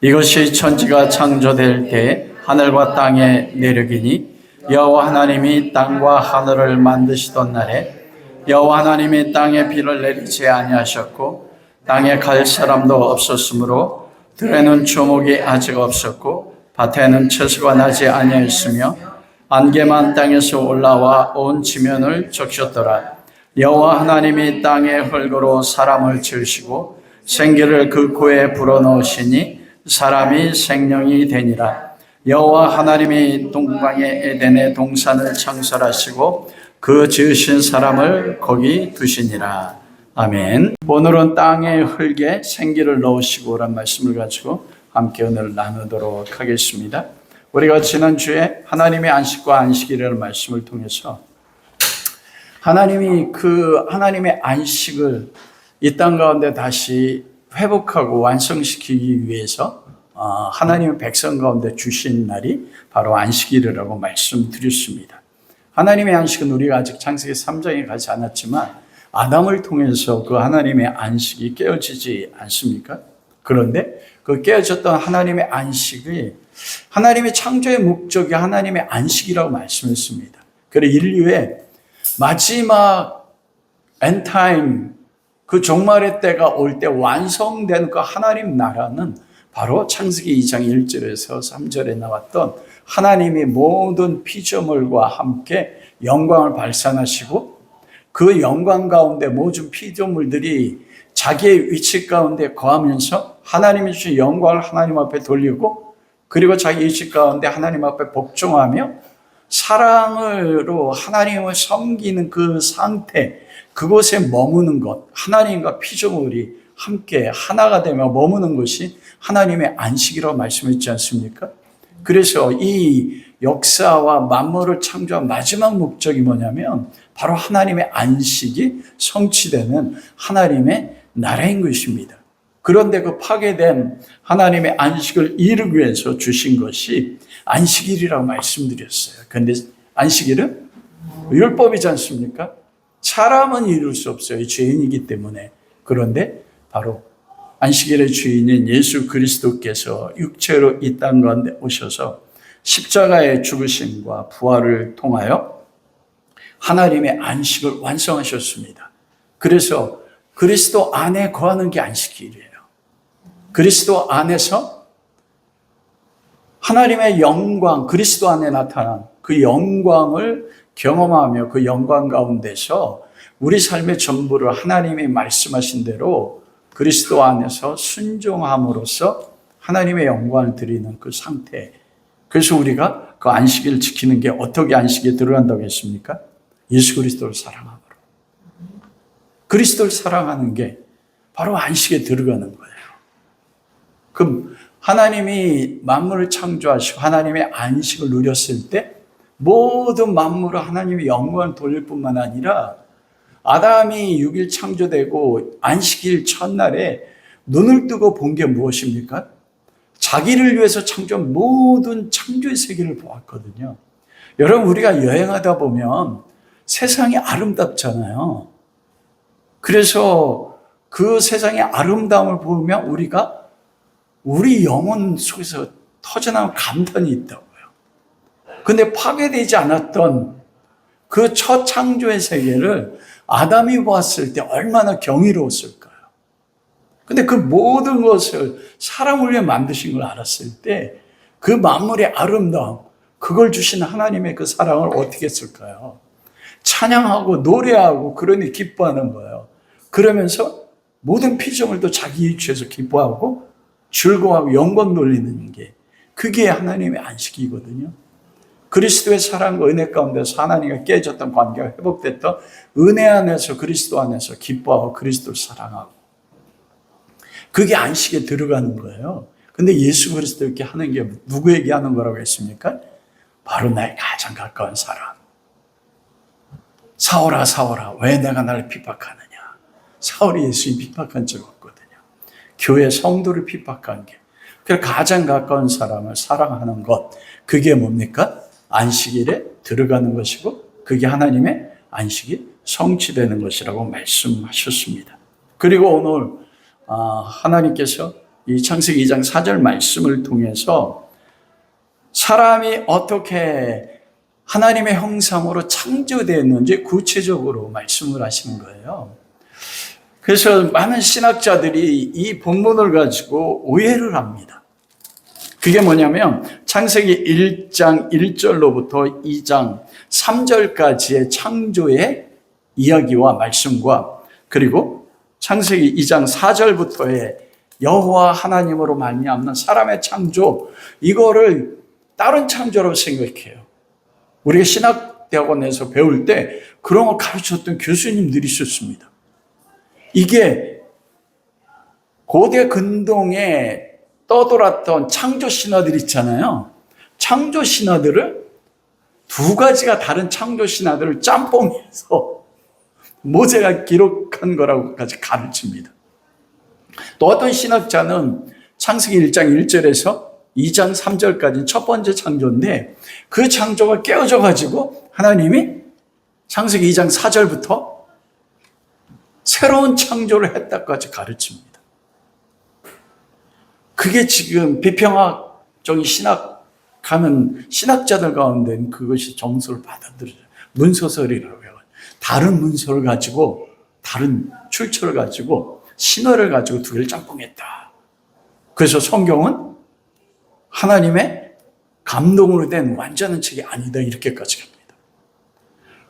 이것이 천지가 창조될 때 하늘과 땅의 내력이니 여호와 하나님이 땅과 하늘을 만드시던 날에 여호와 하나님이 땅에 비를 내리지 아니하셨고 땅에 갈 사람도 없었으므로 들에는 조목이 아직 없었고 밭에는 채소가 나지 아니하였으며 안개만 땅에서 올라와 온 지면을 적셨더라. 여호와 하나님이 땅의 흙으로 사람을 지으시고 생기를 그 코에 불어넣으시니 사람이 생명이 되니라. 여호와 하나님이 동방의 에덴의 동산을 창설하시고 그 지으신 사람을 거기 두시니라. 아멘. 오늘은 땅의 흙에 생기를 넣으시고란 말씀을 가지고 함께 오늘 나누도록 하겠습니다. 우리가 지난주에 하나님의 안식과 안식일이라는 말씀을 통해서 하나님이 그 하나님의 안식을 이 땅 가운데 다시 회복하고 완성시키기 위해서 하나님의 백성 가운데 주신 날이 바로 안식일이라고 말씀드렸습니다. 하나님의 안식은 우리가 아직 창세기 3장에 가지 않았지만 아담을 통해서 그 하나님의 안식이 깨어지지 않습니까? 그런데 그 깨어졌던 하나님의 안식이 하나님의 창조의 목적이 하나님의 안식이라고 말씀했습니다. 그래서 인류의 마지막 엔타임 그 종말의 때가 올 때 완성된 그 하나님 나라는 바로 창세기 2장 1절에서 3절에 나왔던 하나님이 모든 피조물과 함께 영광을 발산하시고 그 영광 가운데 모든 피조물들이 자기의 위치 가운데 거하면서 하나님이 주신 영광을 하나님 앞에 돌리고 그리고 자기 위치 가운데 하나님 앞에 복종하며 사랑으로 하나님을 섬기는 그 상태, 그곳에 머무는 것, 하나님과 피조물이 함께 하나가 되며 머무는 것이 하나님의 안식이라고 말씀했지 않습니까? 그래서 이 역사와 만물을 창조한 마지막 목적이 뭐냐면 바로 하나님의 안식이 성취되는 하나님의 나라인 것입니다. 그런데 그 파괴된 하나님의 안식을 이루기 위해서 주신 것이 안식일이라고 말씀드렸어요. 그런데 안식일은 율법이지 않습니까? 사람은 이룰 수 없어요. 죄인이기 때문에. 그런데 바로 안식일의 주인인 예수 그리스도께서 육체로 이 땅 가운데 오셔서 십자가의 죽으심과 부활을 통하여 하나님의 안식을 완성하셨습니다. 그래서 그리스도 안에 거하는 게 안식일이에요. 그리스도 안에서 하나님의 영광, 그리스도 안에 나타난 그 영광을 경험하며 그 영광 가운데서 우리 삶의 전부를 하나님이 말씀하신 대로 그리스도 안에서 순종함으로써 하나님의 영광을 드리는 그 상태. 그래서 우리가 그 안식일을 지키는 게 어떻게 안식에 들어간다고 했습니까? 예수 그리스도를 사랑함으로. 그리스도를 사랑하는 게 바로 안식에 들어가는 거예요. 그럼 하나님이 만물을 창조하시고 하나님의 안식을 누렸을 때 모든 만물을 하나님의 영광을 돌릴 뿐만 아니라 아담이 6일 창조되고 안식일 첫날에 눈을 뜨고 본 게 무엇입니까? 자기를 위해서 창조한 모든 창조의 세계를 보았거든요. 여러분, 우리가 여행하다 보면 세상이 아름답잖아요. 그래서 그 세상의 아름다움을 보면 우리가 우리 영혼 속에서 터져나온 감탄이 있다고요. 근데 파괴되지 않았던 그 첫 창조의 세계를 아담이 보았을 때 얼마나 경이로웠을까요? 근데 그 모든 것을 사람을 위해 만드신 걸 알았을 때 그 만물의 아름다움, 그걸 주신 하나님의 그 사랑을 어떻게 했을까요? 찬양하고 노래하고 그러니 기뻐하는 거예요. 그러면서 모든 피조물도 자기 위치에서 기뻐하고 즐거워하고 영광 돌리는 게 그게 하나님의 안식이거든요. 그리스도의 사랑과 은혜 가운데서 하나님과 깨졌던 관계가 회복됐던 은혜 안에서 그리스도 안에서 기뻐하고 그리스도를 사랑하고 그게 안식에 들어가는 거예요. 근데 예수 그리스도 이렇게 하는 게 누구에게 하는 거라고 했습니까? 바로 나의 가장 가까운 사람. 사울아 사울아 왜 내가 나를 핍박하느냐. 사울이 예수님 핍박한 적 없거든요. 교회 성도를 핍박한 게. 그래서 가장 가까운 사람을 사랑하는 것, 그게 뭡니까? 안식일에 들어가는 것이고 그게 하나님의 안식이 성취되는 것이라고 말씀하셨습니다. 그리고 오늘 하나님께서 이 창세기 2장 4절 말씀을 통해서 사람이 어떻게 하나님의 형상으로 창조되었는지 구체적으로 말씀을 하시는 거예요. 그래서 많은 신학자들이 이 본문을 가지고 오해를 합니다. 그게 뭐냐면 창세기 1장 1절로부터 2장 3절까지의 창조의 이야기와 말씀과 그리고 창세기 2장 4절부터의 여호와 하나님으로 말미암는 사람의 창조, 이거를 다른 창조라고 생각해요. 우리가 신학대학원에서 배울 때 그런 걸 가르쳤던 교수님들이 있었습니다. 이게 고대 근동에 떠돌았던 창조 신화들 있잖아요. 창조 신화들을 두 가지가 다른 창조 신화들을 짬뽕해서 모세가 기록한 거라고까지 가르칩니다. 또 어떤 신학자는 창세기 1장 1절에서 2장 3절까지 첫 번째 창조인데 그 창조가 깨어져 가지고 하나님이 창세기 2장 4절부터 새로운 창조를 했다까지 가르칩니다. 그게 지금 비평학적인 신학하는 신학자들 가운데는 그것이 정서를 받아들여요. 문서설이라고 해요. 다른 문서를 가지고 다른 출처를 가지고 신화를 가지고 두 개를 짬뽕했다. 그래서 성경은 하나님의 감동으로 된 완전한 책이 아니다 이렇게까지 갑니다.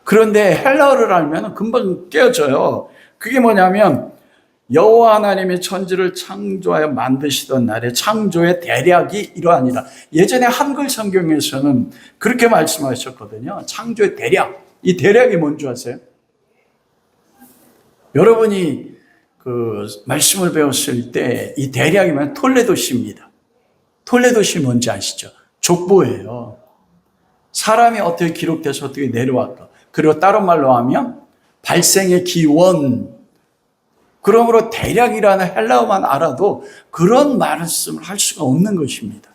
그런데 헬라어를 알면 금방 깨어져요. 그게 뭐냐면 여호와 하나님의 천지를 창조하여 만드시던 날에 창조의 대략이 이러하니라. 예전에 한글 성경에서는 그렇게 말씀하셨거든요. 창조의 대략. 이 대략이 뭔지 아세요? 여러분이 그 말씀을 배웠을 때 이 대략이면 톨레도시입니다. 톨레도시 뭔지 아시죠? 족보예요. 사람이 어떻게 기록돼서 어떻게 내려왔까. 그리고 다른 말로 하면 발생의 기원. 그러므로 대략이라는 헬라어만 알아도 그런 말씀을 할 수가 없는 것입니다.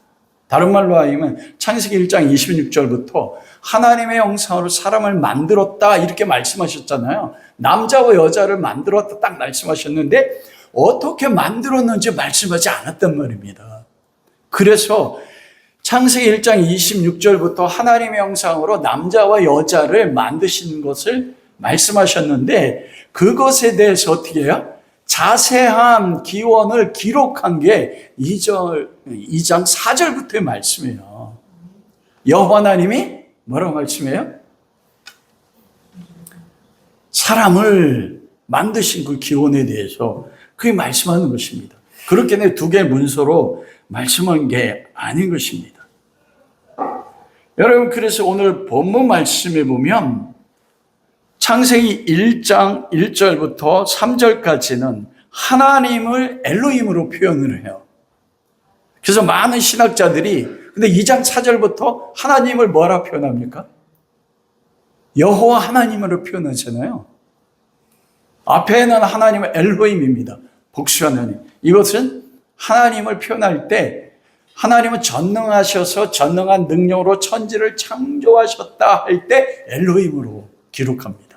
다른 말로 하면 창세기 1장 26절부터 하나님의 형상으로 사람을 만들었다 이렇게 말씀하셨잖아요. 남자와 여자를 만들었다 딱 말씀하셨는데 어떻게 만들었는지 말씀하지 않았단 말입니다. 그래서 창세기 1장 26절부터 하나님의 형상으로 남자와 여자를 만드신 것을 말씀하셨는데 그것에 대해서 어떻게 해요? 자세한 기원을 기록한 게 2장 4절부터의 말씀이에요. 여호와 하나님이 뭐라고 말씀해요? 사람을 만드신 그 기원에 대해서 그게 말씀하는 것입니다. 그렇게 두 개의 문서로 말씀한 게 아닌 것입니다. 여러분, 그래서 오늘 본문 말씀에 보면 창세기 1장 1절부터 3절까지는 하나님을 엘로힘으로 표현을 해요. 그래서 많은 신학자들이 근데 2장 4절부터 하나님을 뭐라 표현합니까? 여호와 하나님으로 표현하잖아요. 앞에는 하나님은 엘로힘입니다. 복수 하나님. 이것은 하나님을 표현할 때 하나님은 전능하셔서 전능한 능력으로 천지를 창조하셨다 할 때 엘로힘으로 기록합니다.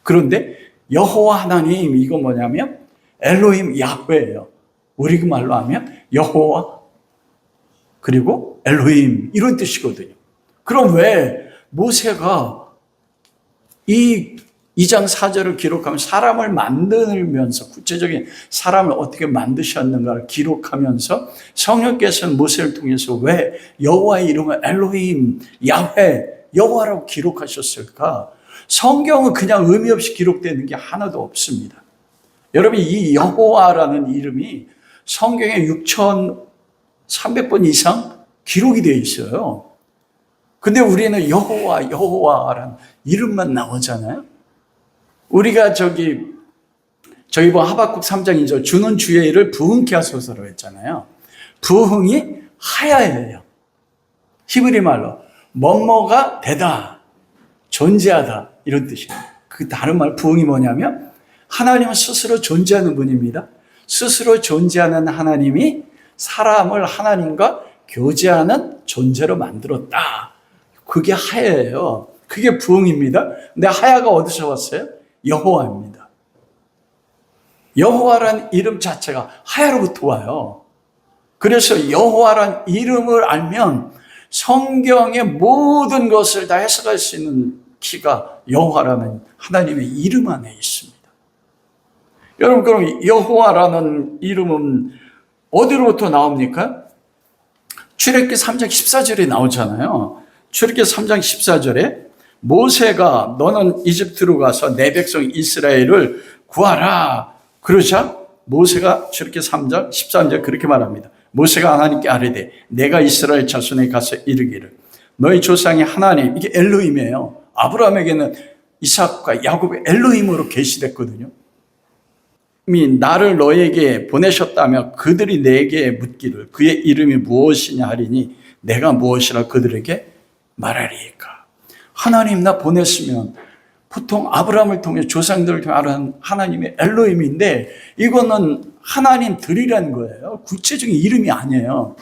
그런데 여호와 하나님 이건 뭐냐면 엘로힘 야훼예요. 우리 그 말로 하면 여호와 그리고 엘로힘 이런 뜻이거든요. 그럼 왜 모세가 이 2장 4절을 기록하면 사람을 만들면서 구체적인 사람을 어떻게 만드셨는가를 기록하면서 성령께서는 모세를 통해서 왜 여호와의 이름을 엘로힘, 야훼, 여호와라고 기록하셨을까? 성경은 그냥 의미 없이 기록되는 게 하나도 없습니다. 여러분 이 여호와라는 이름이 성경에 6,300번 이상 기록이 되어 있어요. 근데 우리는 여호와라는 이름만 나오잖아요. 우리가 저희 하박국 3장 2절 주는 주의 일을 부흥케 하소서로 했잖아요. 부흥이 하야예요. 히브리 말로 뭐뭐가 되다, 존재하다 이런 뜻이에요. 그 다른 말 부흥이 뭐냐면 하나님은 스스로 존재하는 분입니다. 스스로 존재하는 하나님이 사람을 하나님과 교제하는 존재로 만들었다. 그게 하야예요. 그게 부흥입니다. 근데 하야가 어디서 왔어요? 여호와입니다. 여호와라는 이름 자체가 하야로부터 와요. 그래서 여호와란 이름을 알면 성경의 모든 것을 다 해석할 수 있는 키가 여호와라는 하나님의 이름 안에 있습니다. 여러분, 그럼 여호와라는 이름은 어디로부터 나옵니까? 출애굽기 3장 14절에 나오잖아요. 출애굽기 3장 14절에 모세가 너는 이집트로 가서 내 백성 이스라엘을 구하라. 그러자 모세가 출애굽기 3장 13절 그렇게 말합니다. 모세가 하나님께 아뢰되 내가 이스라엘 자손에 가서 이르기를 너희 조상의 하나님, 이게 엘로힘이에요. 아브라함에게는 이삭과 야곱의 엘로힘으로 계시됐거든요. 이미 나를 너에게 보내셨다며 그들이 내게 묻기를 그의 이름이 무엇이냐 하리니 내가 무엇이라 그들에게 말하리이까. 하나님 나 보냈으면 보통 아브라함을 통해 조상들을 통해 아는 하나님의 엘로힘인데 이거는 하나님들이라는 거예요. 구체적인 이름이 아니에요.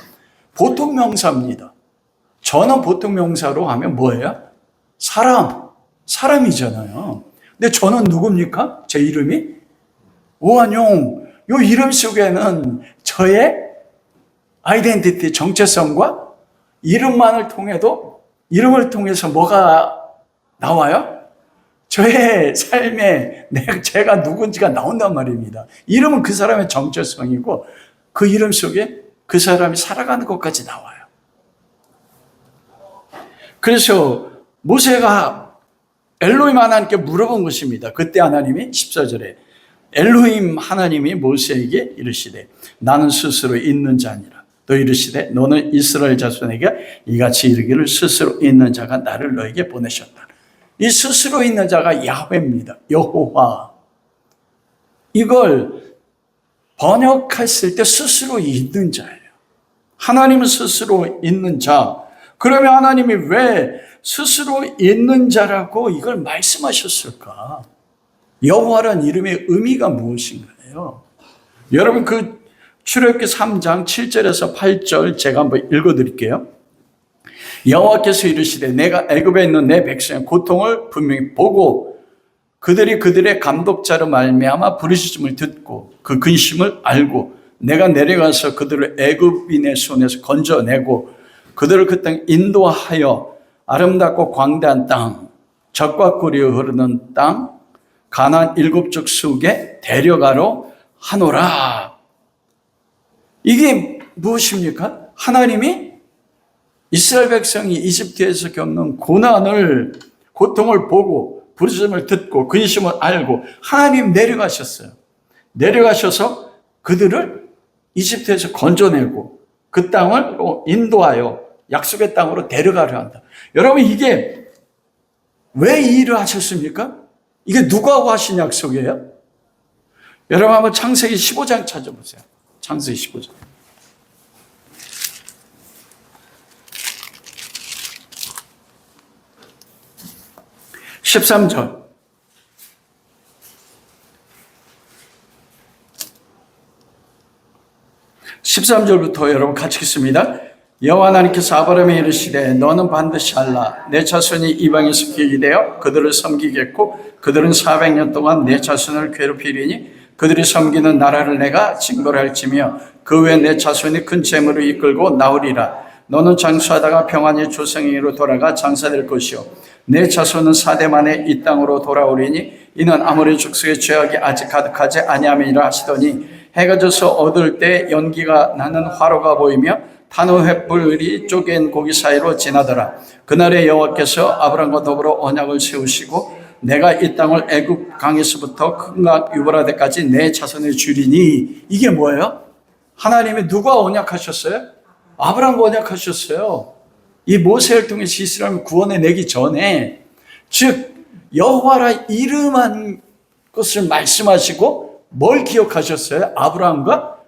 보통 명사입니다. 저는 보통 명사로 하면 뭐예요? 사람이잖아요. 근데 저는 누굽니까? 제 이름이? 오한용. 요 이름 속에는 저의 아이덴티티, 정체성과 이름을 통해서 뭐가 나와요? 저의 삶에 제가 누군지가 나온단 말입니다. 이름은 그 사람의 정체성이고 그 이름 속에 그 사람이 살아가는 것까지 나와요. 그래서 모세가 엘로힘 하나님께 물어본 것입니다. 그때 하나님이 14절에 엘로힘 하나님이 모세에게 이르시되 나는 스스로 있는 자니라. 또 이르시되 너는 이스라엘 자손에게 이같이 이르기를 스스로 있는 자가 나를 너에게 보내셨다. 이 스스로 있는 자가 야훼입니다. 여호와. 이걸 번역했을 때 스스로 있는 자예요. 하나님은 스스로 있는 자. 그러면 하나님이 왜 스스로 있는 자라고 이걸 말씀하셨을까? 여호와란 이름의 의미가 무엇인가요? 여러분, 그 출애굽기 3장 7절에서 8절 제가 한번 읽어드릴게요. 여호와께서 이르시되 내가 애굽에 있는 내 백성의 고통을 분명히 보고 그들이 그들의 감독자로 말미암아 부르짖음을 듣고 그 근심을 알고 내가 내려가서 그들을 애굽인의 손에서 건져내고 그들을 그 땅에 인도하여 아름답고 광대한 땅, 젖과 꿀이 흐르는 땅, 가나안 7족 속에 데려가려 하노라. 이게 무엇입니까? 하나님이 이스라엘 백성이 이집트에서 겪는 고통을 보고 부르짖음을 듣고 근심을 알고 하나님 내려가셨어요. 내려가셔서 그들을 이집트에서 건져내고 그 땅을 인도하여 약속의 땅으로 데려가려 한다. 여러분, 이게 왜 이 일을 하셨습니까? 이게 누가 하신 약속이에요? 여러분 한번 창세기 15장 찾아보세요. 창세기 15장. 13절. 13절부터 여러분 같이 읽습니다. 여호와 하나님께서 아브라함에 이르시되 너는 반드시 알라. 내 자손이 이방에서 기억이 되어 그들을 섬기겠고 그들은 400년 동안 내 자손을 괴롭히리니 그들이 섬기는 나라를 내가 징벌할지며 그 후에 내 자손이 큰 재물을 이끌고 나오리라. 너는 장수하다가 평안히 조상에게로 돌아가 장사될 것이요 내 자손은 4대 만에 이 땅으로 돌아오리니 이는 아모리 족속의 죄악이 아직 가득하지 아니함이라 하시더니 해가 져서 얻을 때 연기가 나는 화로가 보이며 탄호 횃불이 쪼갠 고기 사이로 지나더라. 그날에 여호와께서 아브람과 더불어 언약을 세우시고 내가 이 땅을 애굽 강에서부터 큰강 유브라데까지 내 자손에 주리니. 이게 뭐예요? 하나님이 누가 언약하셨어요? 아브람과 언약하셨어요. 이 모세를 통해서 이스라엘을 구원해 내기 전에, 즉 여호와라 이름한 것을 말씀하시고 뭘 기억하셨어요? 아브람과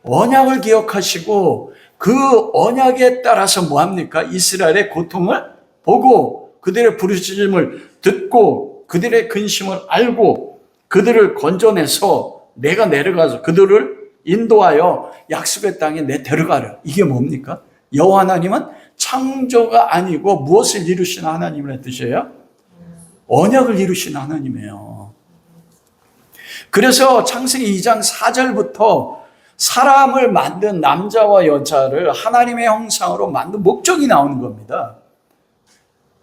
언약을 기억하시고 그 언약에 따라서 뭐합니까? 이스라엘의 고통을 보고 그들의 부르짖음을 듣고 그들의 근심을 알고 그들을 건져내서 내가 내려가서 그들을 인도하여 약속의 땅에 내 데려가려. 이게 뭡니까? 여호와 하나님은 창조가 아니고 무엇을 이루신 하나님이라는 뜻이에요? 언약을 이루신 하나님이에요. 그래서 창세기 2장 4절부터 사람을 만든 남자와 여자를 하나님의 형상으로 만든 목적이 나오는 겁니다.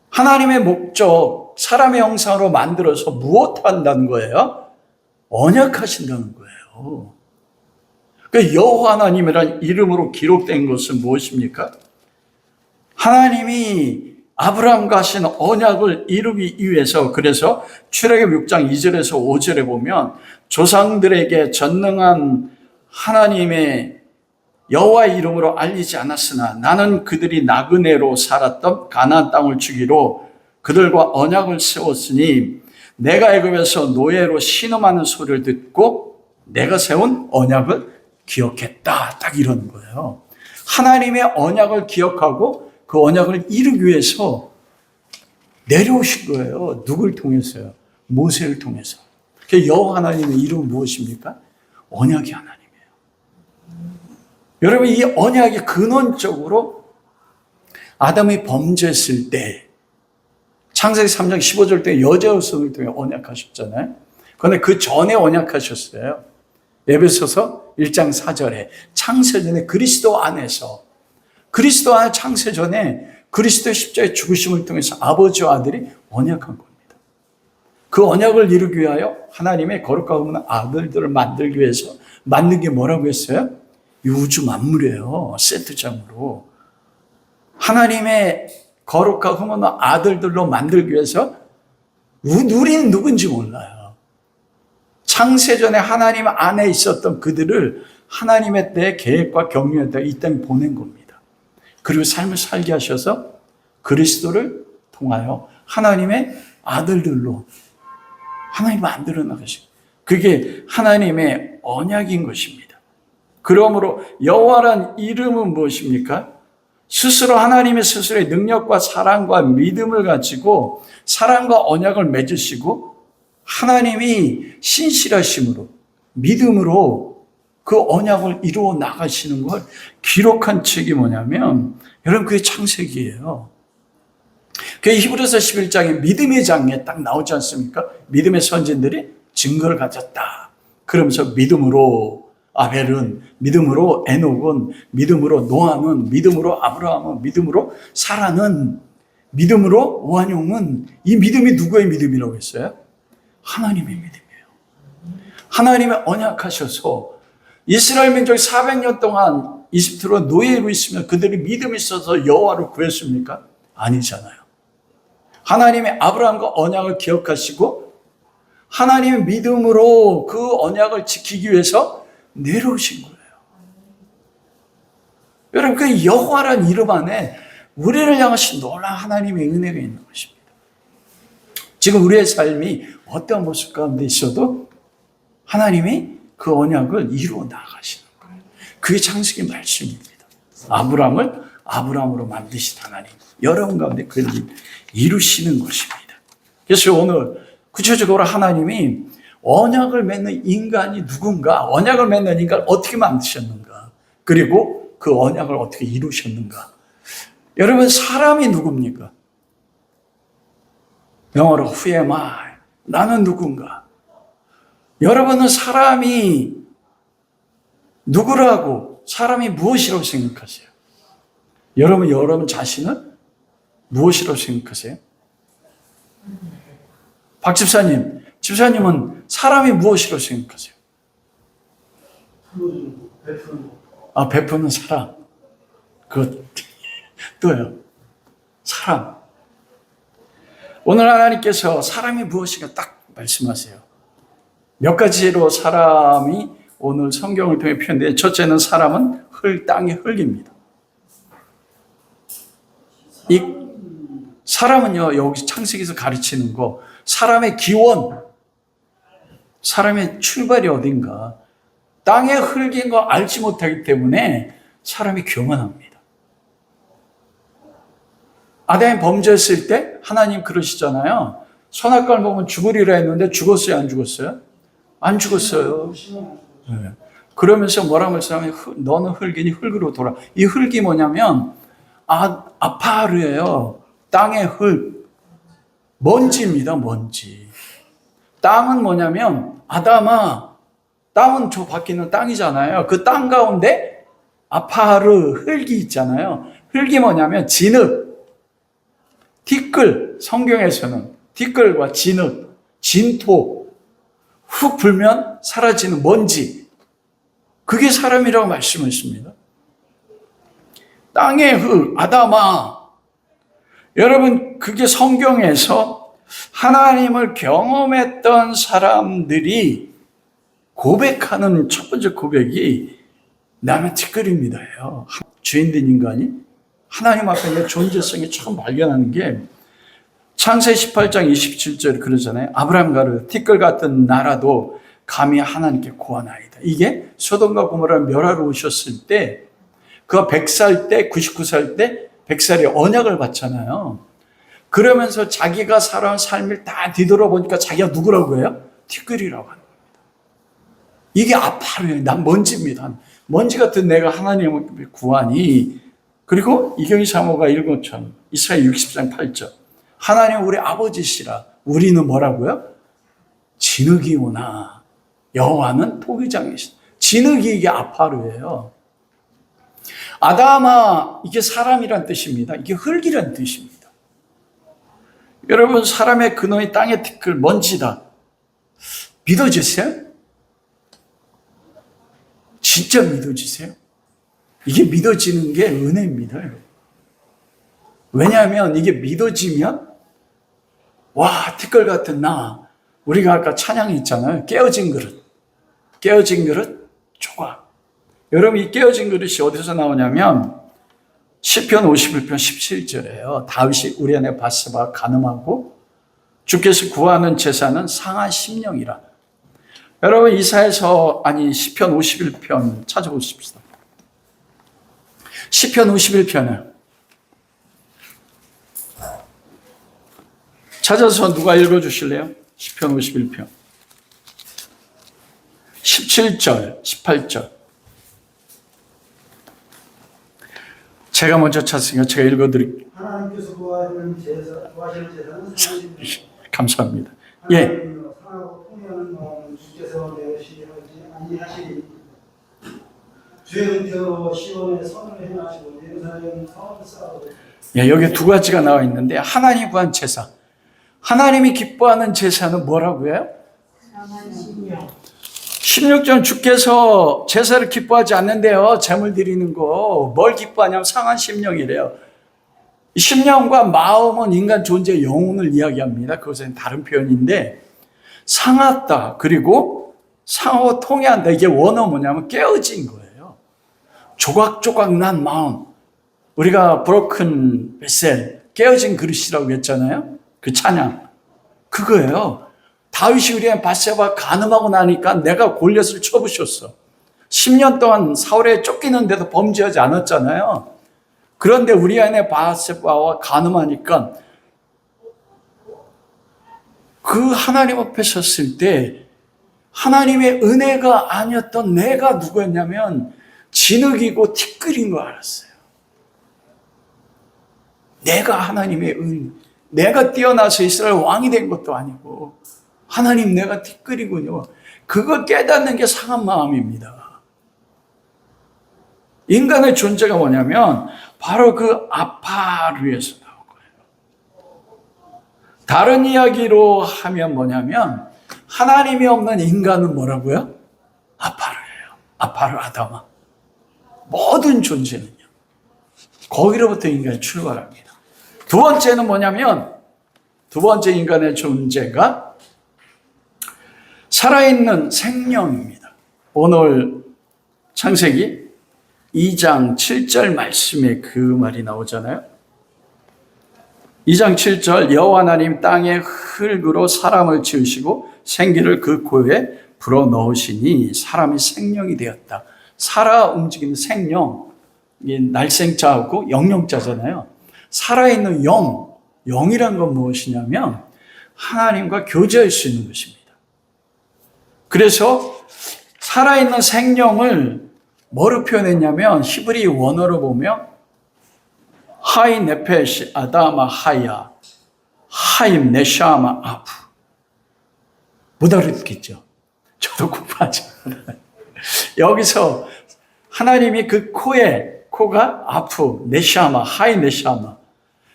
하나님의 목적, 사람의 형상으로 만들어서 무엇 한다는 거예요? 언약하신다는 거예요. 그 여호와 하나님이라는 이름으로 기록된 것은 무엇입니까? 하나님이 아브라함과 하신 언약을 이루기 위해서, 그래서 출애굽 6장 2절에서 5절에 보면 조상들에게 전능한 하나님의 여호와의 이름으로 알리지 않았으나 나는 그들이 나그네로 살았던 가나안 땅을 주기로 그들과 언약을 세웠으니 내가 애굽에서 노예로 신음하는 소리를 듣고 내가 세운 언약을 기억했다. 딱 이런 거예요. 하나님의 언약을 기억하고 그 언약을 이루기 위해서 내려오신 거예요. 누굴 통해서요? 모세를 통해서. 여호와 하나님의 이름은 무엇입니까? 언약의 하나님이에요. 여러분, 이 언약이 근원적으로 아담이 범죄했을 때 창세기 3장 15절 때 여자의 성을 통해 언약하셨잖아요. 그런데 그 전에 언약하셨어요. 에베소서 1장 4절에 창세전에 그리스도 안에서, 그리스도 안에 창세전에 그리스도의 십자가의 죽으심을 통해서 아버지와 아들이 언약한 겁니다. 그 언약을 이루기 위하여 하나님의 거룩하고 흠없는 아들들을 만들기 위해서 만든 게 뭐라고 했어요? 이 우주 만물이에요. 세트장으로. 하나님의 거룩하고 흠없는 아들들로 만들기 위해서 우리는 누군지 몰라요. 창세전에 하나님 안에 있었던 그들을 하나님의 때 계획과 경륜에 따라 이 땅에 보낸 겁니다. 그리고 삶을 살게 하셔서 그리스도를 통하여 하나님의 아들들로 하나님 만들어 나가시고, 그게 하나님의 언약인 것입니다. 그러므로 여호와란 이름은 무엇입니까? 스스로 하나님의 스스로의 능력과 사랑과 믿음을 가지고 사랑과 언약을 맺으시고 하나님이 신실하심으로 믿음으로 그 언약을 이루어 나가시는 걸 기록한 책이 뭐냐면, 여러분, 그게 창세기예요. 그게 히브리서 11장에 믿음의 장에 딱 나오지 않습니까? 믿음의 선진들이 증거를 가졌다. 그러면서 믿음으로 아벨은, 믿음으로 에녹은, 믿음으로 노아는, 믿음으로 아브라함은, 믿음으로 사라는, 믿음으로 오한용은, 이 믿음이 누구의 믿음이라고 했어요? 하나님의 믿음이에요. 하나님이 언약하셔서 이스라엘 민족이 400년 동안 이집트로 노예로 있으면 그들이 믿음이 있어서 여호와를 구했습니까? 아니잖아요. 하나님이 아브라함과 언약을 기억하시고 하나님의 믿음으로 그 언약을 지키기 위해서 내려오신 거예요. 여러분, 그 여호와라는 이름 안에 우리를 향하신 놀라운 하나님의 은혜가 있는 것입니다. 지금 우리의 삶이 어떤 모습 가운데 있어도 하나님이 그 언약을 이루어 나가시는 거예요. 그게 창세기 말씀입니다. 아브라함을 아브라함으로 만드신 하나님, 여러분 가운데 그 일 이루시는 것입니다. 그래서 오늘 구체적으로 하나님이 언약을 맺는 인간이 누군가, 언약을 맺는 인간을 어떻게 만드셨는가, 그리고 그 언약을 어떻게 이루셨는가. 여러분, 사람이 누굽니까? 영어로 Who am I? 나는 누군가? 여러분은 사람이 누구라고, 사람이 무엇이라고 생각하세요? 여러분 자신은 무엇이라고 생각하세요? 박 집사님은 사람이 무엇이라고 생각하세요? 베푸는 사람. 또요. 사람. 오늘 하나님께서 사람이 무엇인가 딱 말씀하세요. 몇 가지로 사람이 오늘 성경을 통해 표현되는데, 첫째는 사람은 땅의 흙입니다. 이 사람은요, 여기 창세기에서 가르치는 거, 사람의 기원, 사람의 출발이 어딘가, 땅의 흙인 거 알지 못하기 때문에 사람이 교만합니다. 아담이 범죄했을 때 하나님 그러시잖아요. 선악과를 먹으면 죽으리라 했는데 죽었어요, 안 죽었어요? 안 죽었어요. 네. 그러면서 뭐라고 말씀하면, 너는 흙이니 흙으로 돌아. 이 흙이 뭐냐면 아파르예요. 땅의 흙. 먼지입니다, 먼지. 땅은 뭐냐면, 아담아, 땅은 저 밖에 있는 땅이잖아요. 그 땅 가운데 아파르, 흙이 있잖아요. 흙이 뭐냐면 진흙, 티끌, 성경에서는 티끌과 진흙, 진토, 훅 불면 사라지는 먼지, 그게 사람이라고 말씀했습니다. 땅의 흙, 아담아. 여러분, 그게 성경에서 하나님을 경험했던 사람들이 고백하는 첫 번째 고백이 나는 티끌입니다예요. 죄인된 인간이 하나님 앞에 내 존재성이 처음 발견하는 게 창세기 18장 27절에 그러잖아요. 아브라함 티끌 같은 나라도 감히 하나님께 구하나이다. 이게 소돔과 고모라 멸하러 오셨을 때 그가 100살 때 99살 때 100살이 언약을 받잖아요. 그러면서 자기가 살아온 삶을 다 뒤돌아보니까 자기가 누구라고 해요? 티끌이라고 하는 겁니다. 이게 아파르예요. 난 먼지입니다. 먼지 같은 내가 하나님을 구하니. 그리고 이경희 사모가 읽은 것처럼 이사야 60장 8절 하나님 우리 아버지시라. 우리는 뭐라고요? 진흙이오나 여호와는 포기장이시다. 진흙이 이게 아파르예요. 아담아, 이게 사람이란 뜻입니다. 이게 흙이란 뜻입니다. 여러분, 사람의 근원이 땅의 티끌, 먼지다. 믿어지세요? 진짜 믿어지세요? 이게 믿어지는 게 은혜입니다. 왜냐하면 이게 믿어지면 와, 티끌 같은 나. 우리가 아까 찬양이 있잖아요. 깨어진 그릇. 깨어진 그릇, 조각. 여러분, 이 깨어진 그릇이 어디서 나오냐면 시편 51편 17절이에요. 다윗이 우리 안에 바세바가 간음하고 주께서 구하는 제사는 상한 심령이라. 여러분, 이사야서 시편 51편 찾아보십시다. 시편 51편을 찾아서 누가 읽어주실래요? 시편 51편 17절 18절 제가 먼저 찾으니까 제가 읽어드릴게요. 하나님께서 구하시는 제사는 감사합니다. 예. 상하고 통하는 마음은 주께서 내시하지 아니하시니 주의 은혜로 시온에 선을 행하시고 예루살렘 성을 쌓으고. 예, 여기 두 가지가 나와 있는데 하나님 구한 제사. 하나님이 기뻐하는 제사는 뭐라고 해요? 16전 주께서 제사를 기뻐하지 않는데요. 제물 드리는 거. 뭘 기뻐하냐면 상한 심령이래요. 심령과 마음은 인간 존재의 영혼을 이야기합니다. 그것은 다른 표현인데 상하다. 그리고 상하고 통해한다. 이게 원어 뭐냐면 깨어진 거예요. 조각조각 난 마음. 우리가 브로큰 베셀, 깨어진 그릇이라고 했잖아요. 그 찬양. 그거예요. 다윗이 우리의 바세바 간음하고 나니까 내가 골리앗을 쳐부셨어. 10년 동안 사울에 쫓기는데도 범죄하지 않았잖아요. 그런데 우리 안에 바세바와 간음하니까 그 하나님 앞에 섰을 때 하나님의 은혜가 아니었던 내가 누구였냐면 진흙이고 티끌인 거 알았어요. 내가 하나님의 내가 뛰어나서 이스라엘 왕이 된 것도 아니고 하나님 내가 티끌이군요. 그걸 깨닫는 게 상한 마음입니다. 인간의 존재가 뭐냐면 바로 그 아파르에서 나온 거예요. 다른 이야기로 하면 뭐냐면 하나님이 없는 인간은 뭐라고요? 아파르예요. 아파르 아담아. 모든 존재는요. 거기로부터 인간이 출발합니다. 두 번째는 뭐냐면 두 번째 인간의 존재가 살아있는 생명입니다. 오늘 창세기 2장 7절 말씀에 그 말이 나오잖아요. 2장 7절 여호와 하나님 땅의 흙으로 사람을 지으시고 생기를 그 코에 불어넣으시니 사람이 생명이 되었다. 살아 움직이는 생명, 날생자하고 영영자잖아요. 살아있는 영이란 건 무엇이냐면 하나님과 교제할 수 있는 것입니다. 그래서 살아있는 생명을 뭐로 표현했냐면 히브리 원어로 보면 하이 네페시 아다마 하야 하임 네샤마 아프 못 알아듣겠죠. 저도 구파하지 않아요. 여기서 하나님이 그 코가 아프, 네시아마, 하이 네시아마,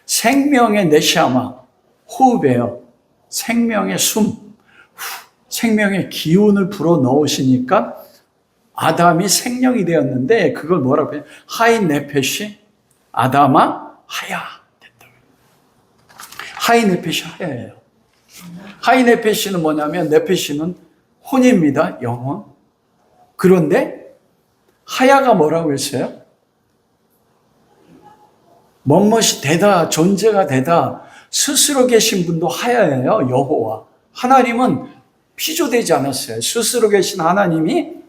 생명의 네시아마, 호흡이에요. 생명의 숨, 생명의 기운을 불어 넣으시니까 아담이 생명이 되었는데 그걸 뭐라고 해요? 하이 네페시 아담아 하야 됐다고요. 하이 네페시 하야예요. 하이 네페시는 뭐냐면 네페시는 혼입니다. 영혼. 그런데 하야가 뭐라고 했어요? 멋멋이 되다, 존재가 되다, 스스로 계신 분도 하야예요. 여호와. 하나님은 피조되지 않았어요. 스스로 계신 하나님이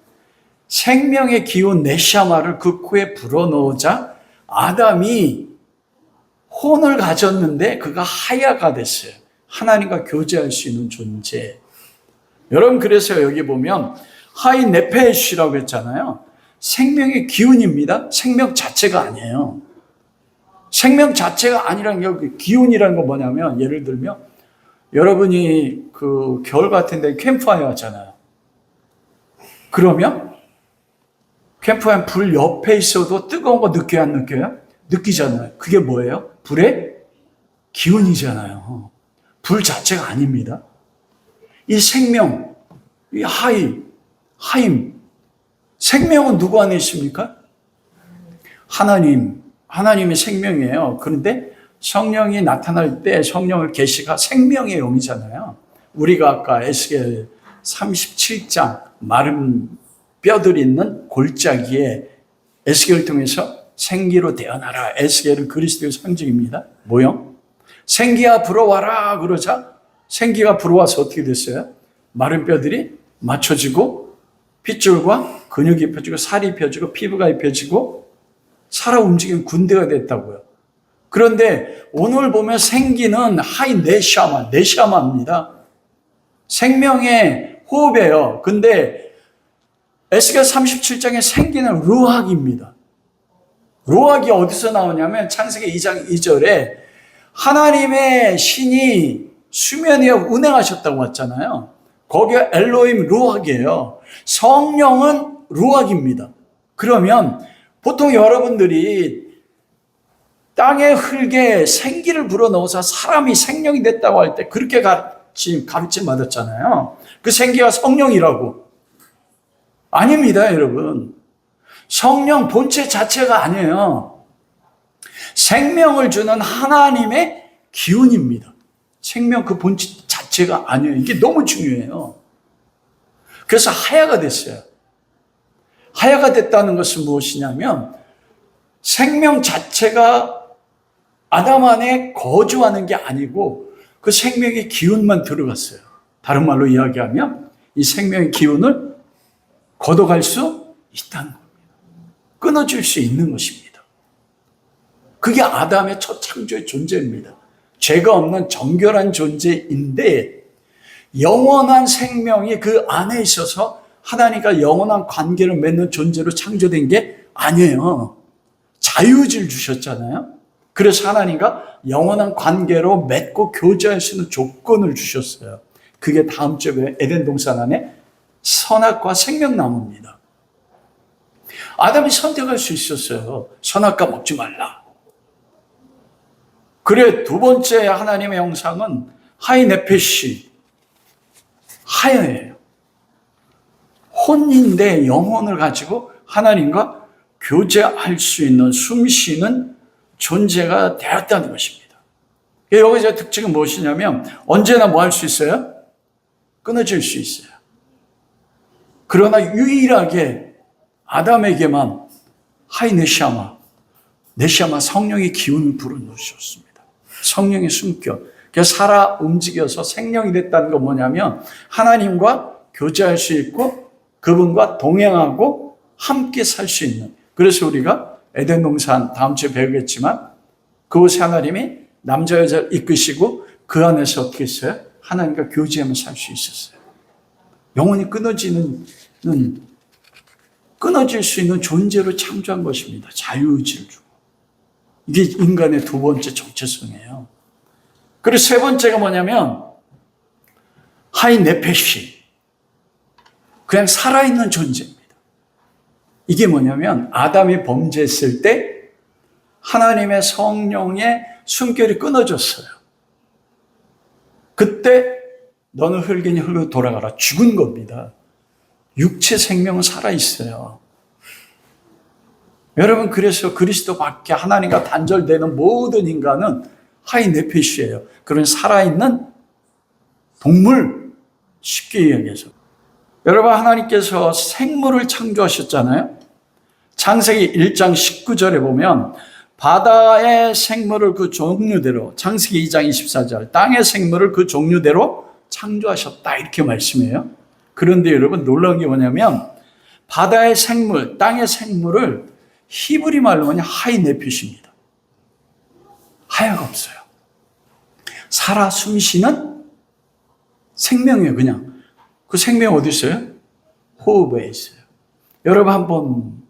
생명의 기운 네시아마를 그 코에 불어넣자 아담이 혼을 가졌는데 그가 하야가 됐어요. 하나님과 교제할 수 있는 존재. 여러분 그래서 여기 보면 하이 네페시라고 했잖아요. 생명의 기운입니다. 생명 자체가 아니에요. 생명 자체가 아니란 게 기운이라는 건 뭐냐면 예를 들면 여러분이 그 겨울 같은 데 캠프파이어 하잖아요. 그러면 캠프파이어 불 옆에 있어도 뜨거운 거 느껴요? 안 느껴요? 느끼잖아요. 그게 뭐예요? 불의 기운이잖아요. 불 자체가 아닙니다. 이 생명, 이 하임, 생명은 누구 안에 있습니까? 하나님의 생명이에요. 그런데 성령이 나타날 때 성령을 계시가 생명의 영이잖아요. 우리가 아까 에스겔 37장 마른 뼈들 있는 골짜기에 에스겔을 통해서 생기로 태어나라. 에스겔은 그리스도의 상징입니다. 모형. 생기야 불어와라 그러자 생기가 불어와서 어떻게 됐어요? 마른 뼈들이 맞춰지고 핏줄과 근육이 펴지고 살이 펴지고 피부가 입혀지고 살아 움직이는 군대가 됐다고요. 그런데 오늘 보면 생기는 하이 네샤마입니다. 생명의 호흡이에요. 근데 에스겔 37장의 생기는 루학입니다. 루학이 어디서 나오냐면 창세기 2장 2절에 하나님의 신이 수면 위에 운행하셨다고 했잖아요. 거기에 엘로힘 루학이에요. 성령은 루학입니다. 그러면 보통 여러분들이 땅의 흙에 생기를 불어넣어서 사람이 생명이 됐다고 할 때 그렇게 가르침 받았잖아요. 그 생기가 성령이라고. 아닙니다, 여러분. 성령 본체 자체가 아니에요. 생명을 주는 하나님의 기운입니다. 생명 그 본체 자체가 아니에요. 이게 너무 중요해요. 그래서 하야가 됐어요. 하야가 됐다는 것은 무엇이냐면 생명 자체가 아담 안에 거주하는 게 아니고 그 생명의 기운만 들어갔어요. 다른 말로 이야기하면 이 생명의 기운을 걷어갈 수 있다는 겁니다. 끊어줄 수 있는 것입니다. 그게 아담의 첫 창조의 존재입니다. 죄가 없는 정결한 존재인데 영원한 생명이 그 안에 있어서 하나님과 영원한 관계를 맺는 존재로 창조된 게 아니에요. 자유의지를 주셨잖아요. 그래서 하나님과 영원한 관계로 맺고 교제할 수 있는 조건을 주셨어요. 그게 다음 주에 에덴 동산 안에 선악과 생명나무입니다. 아담이 선택할 수 있었어요. 선악과 먹지 말라. 그래 두 번째 하나님의 형상은 하이 네페시, 하야예요. 혼인데 영혼을 가지고 하나님과 교제할 수 있는 숨쉬는 존재가 되었다는 것입니다. 여기서 특징은 무엇이냐면 언제나 뭐 할 수 있어요? 끊어질 수 있어요. 그러나 유일하게 아담에게만 하이 네시아마 성령의 기운을 불어넣으셨습니다. 성령의 숨결. 그래서 살아 움직여서 생명이 됐다는 건 뭐냐면 하나님과 교제할 수 있고 그분과 동행하고 함께 살 수 있는. 그래서 우리가 에덴 동산 다음 주에 배우겠지만 그곳에 하나님이 남자 여자를 이끄시고 그 안에서 어떻게 했어요? 하나님과 교제하며 살 수 있었어요. 영혼이 끊어질 수 있는 존재로 창조한 것입니다. 자유의지를 주고. 이게 인간의 두 번째 정체성이에요. 그리고 세 번째가 뭐냐면 하이 네페시. 그냥 살아있는 존재입니다. 이게 뭐냐면 아담이 범죄했을 때 하나님의 성령의 숨결이 끊어졌어요. 그때 너는 흙이니 흙으로 돌아가라. 죽은 겁니다. 육체 생명은 살아있어요. 여러분, 그래서 그리스도 밖에 하나님과 단절되는 모든 인간은 하이네페시예요. 그런 살아있는 동물, 쉽게 이야기해서. 여러분, 하나님께서 생물을 창조하셨잖아요. 창세기 1장 19절에 보면 바다의 생물을 그 종류대로, 창세기 2장 24절, 땅의 생물을 그 종류대로 창조하셨다, 이렇게 말씀해요. 그런데 여러분, 놀라운 게 뭐냐면 바다의 생물, 땅의 생물을 히브리 말로 뭐냐, 하이네핏입니다. 하야가 없어요. 살아 숨쉬는 생명이에요. 그냥 그 생명 어디 있어요? 호흡에 있어요. 여러분, 한번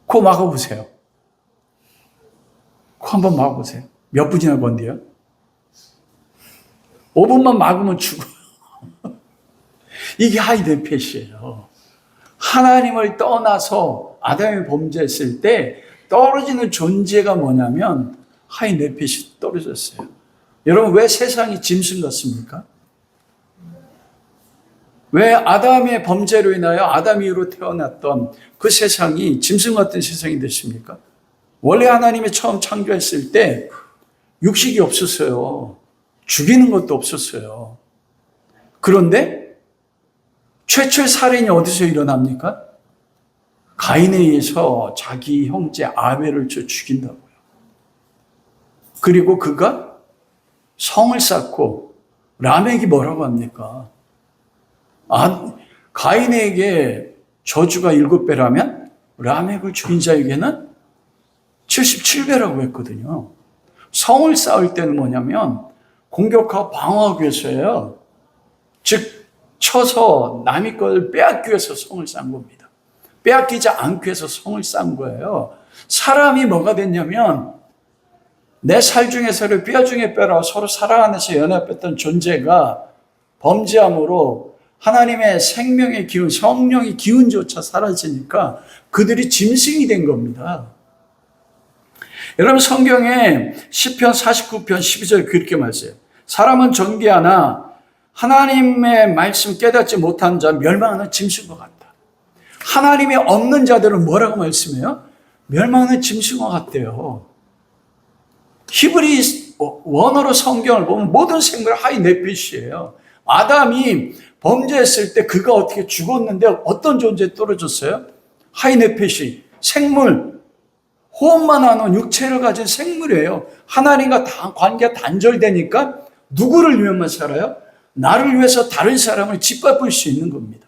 코 막아보세요. 코 한번 막아보세요. 몇 분이나 건데요? 5분만 막으면 죽어요. 이게 하이네핏이에요. 하나님을 떠나서 아담이 범죄했을 때 떨어지는 존재가 뭐냐면 하이네핏이 떨어졌어요. 여러분, 왜 세상이 짐승 같습니까? 왜 아담의 범죄로 인하여 아담 이후로 태어났던 그 세상이 짐승 같은 세상이 됐습니까? 원래 하나님이 처음 창조했을 때 육식이 없었어요. 죽이는 것도 없었어요. 그런데 최초의 살인이 어디서 일어납니까? 가인에 의해서 자기 형제 아벨을 죽인다고요. 그리고 그가 성을 쌓고, 라멕이 뭐라고 합니까? 가인에게 저주가 7배라면 라멕을 죽인 자에게는 77배라고 했거든요. 성을 쌓을 때는 뭐냐면 공격하고 방어하기 위해서예요. 즉 쳐서 남의 걸 빼앗기 위해서 성을 쌓은 겁니다. 빼앗기지 않기 위해서 성을 쌓은 거예요. 사람이 뭐가 됐냐면 내 살 중에 살을 뼈 중에 뼈라 서로 사랑 안에서 연합했던 존재가 범죄함으로 하나님의 생명의 기운, 성령의 기운조차 사라지니까 그들이 짐승이 된 겁니다. 여러분, 성경에 시편 49편 12절 그렇게 말해요. 사람은 존귀하나 하나님의 말씀 깨닫지 못한 자 멸망하는 짐승과 같다. 하나님이 없는 자들은 뭐라고 말씀해요? 멸망하는 짐승과 같대요. 히브리 원어로 성경을 보면 모든 생물 하이네핏이에요. 아담이 범죄했을 때 그가 어떻게 죽었는데 어떤 존재에 떨어졌어요? 하이네핏이 생물, 호흡만 하는 육체를 가진 생물이에요. 하나님과 관계가 단절되니까 누구를 위해만 살아요? 나를 위해서 다른 사람을 짓밟을 수 있는 겁니다.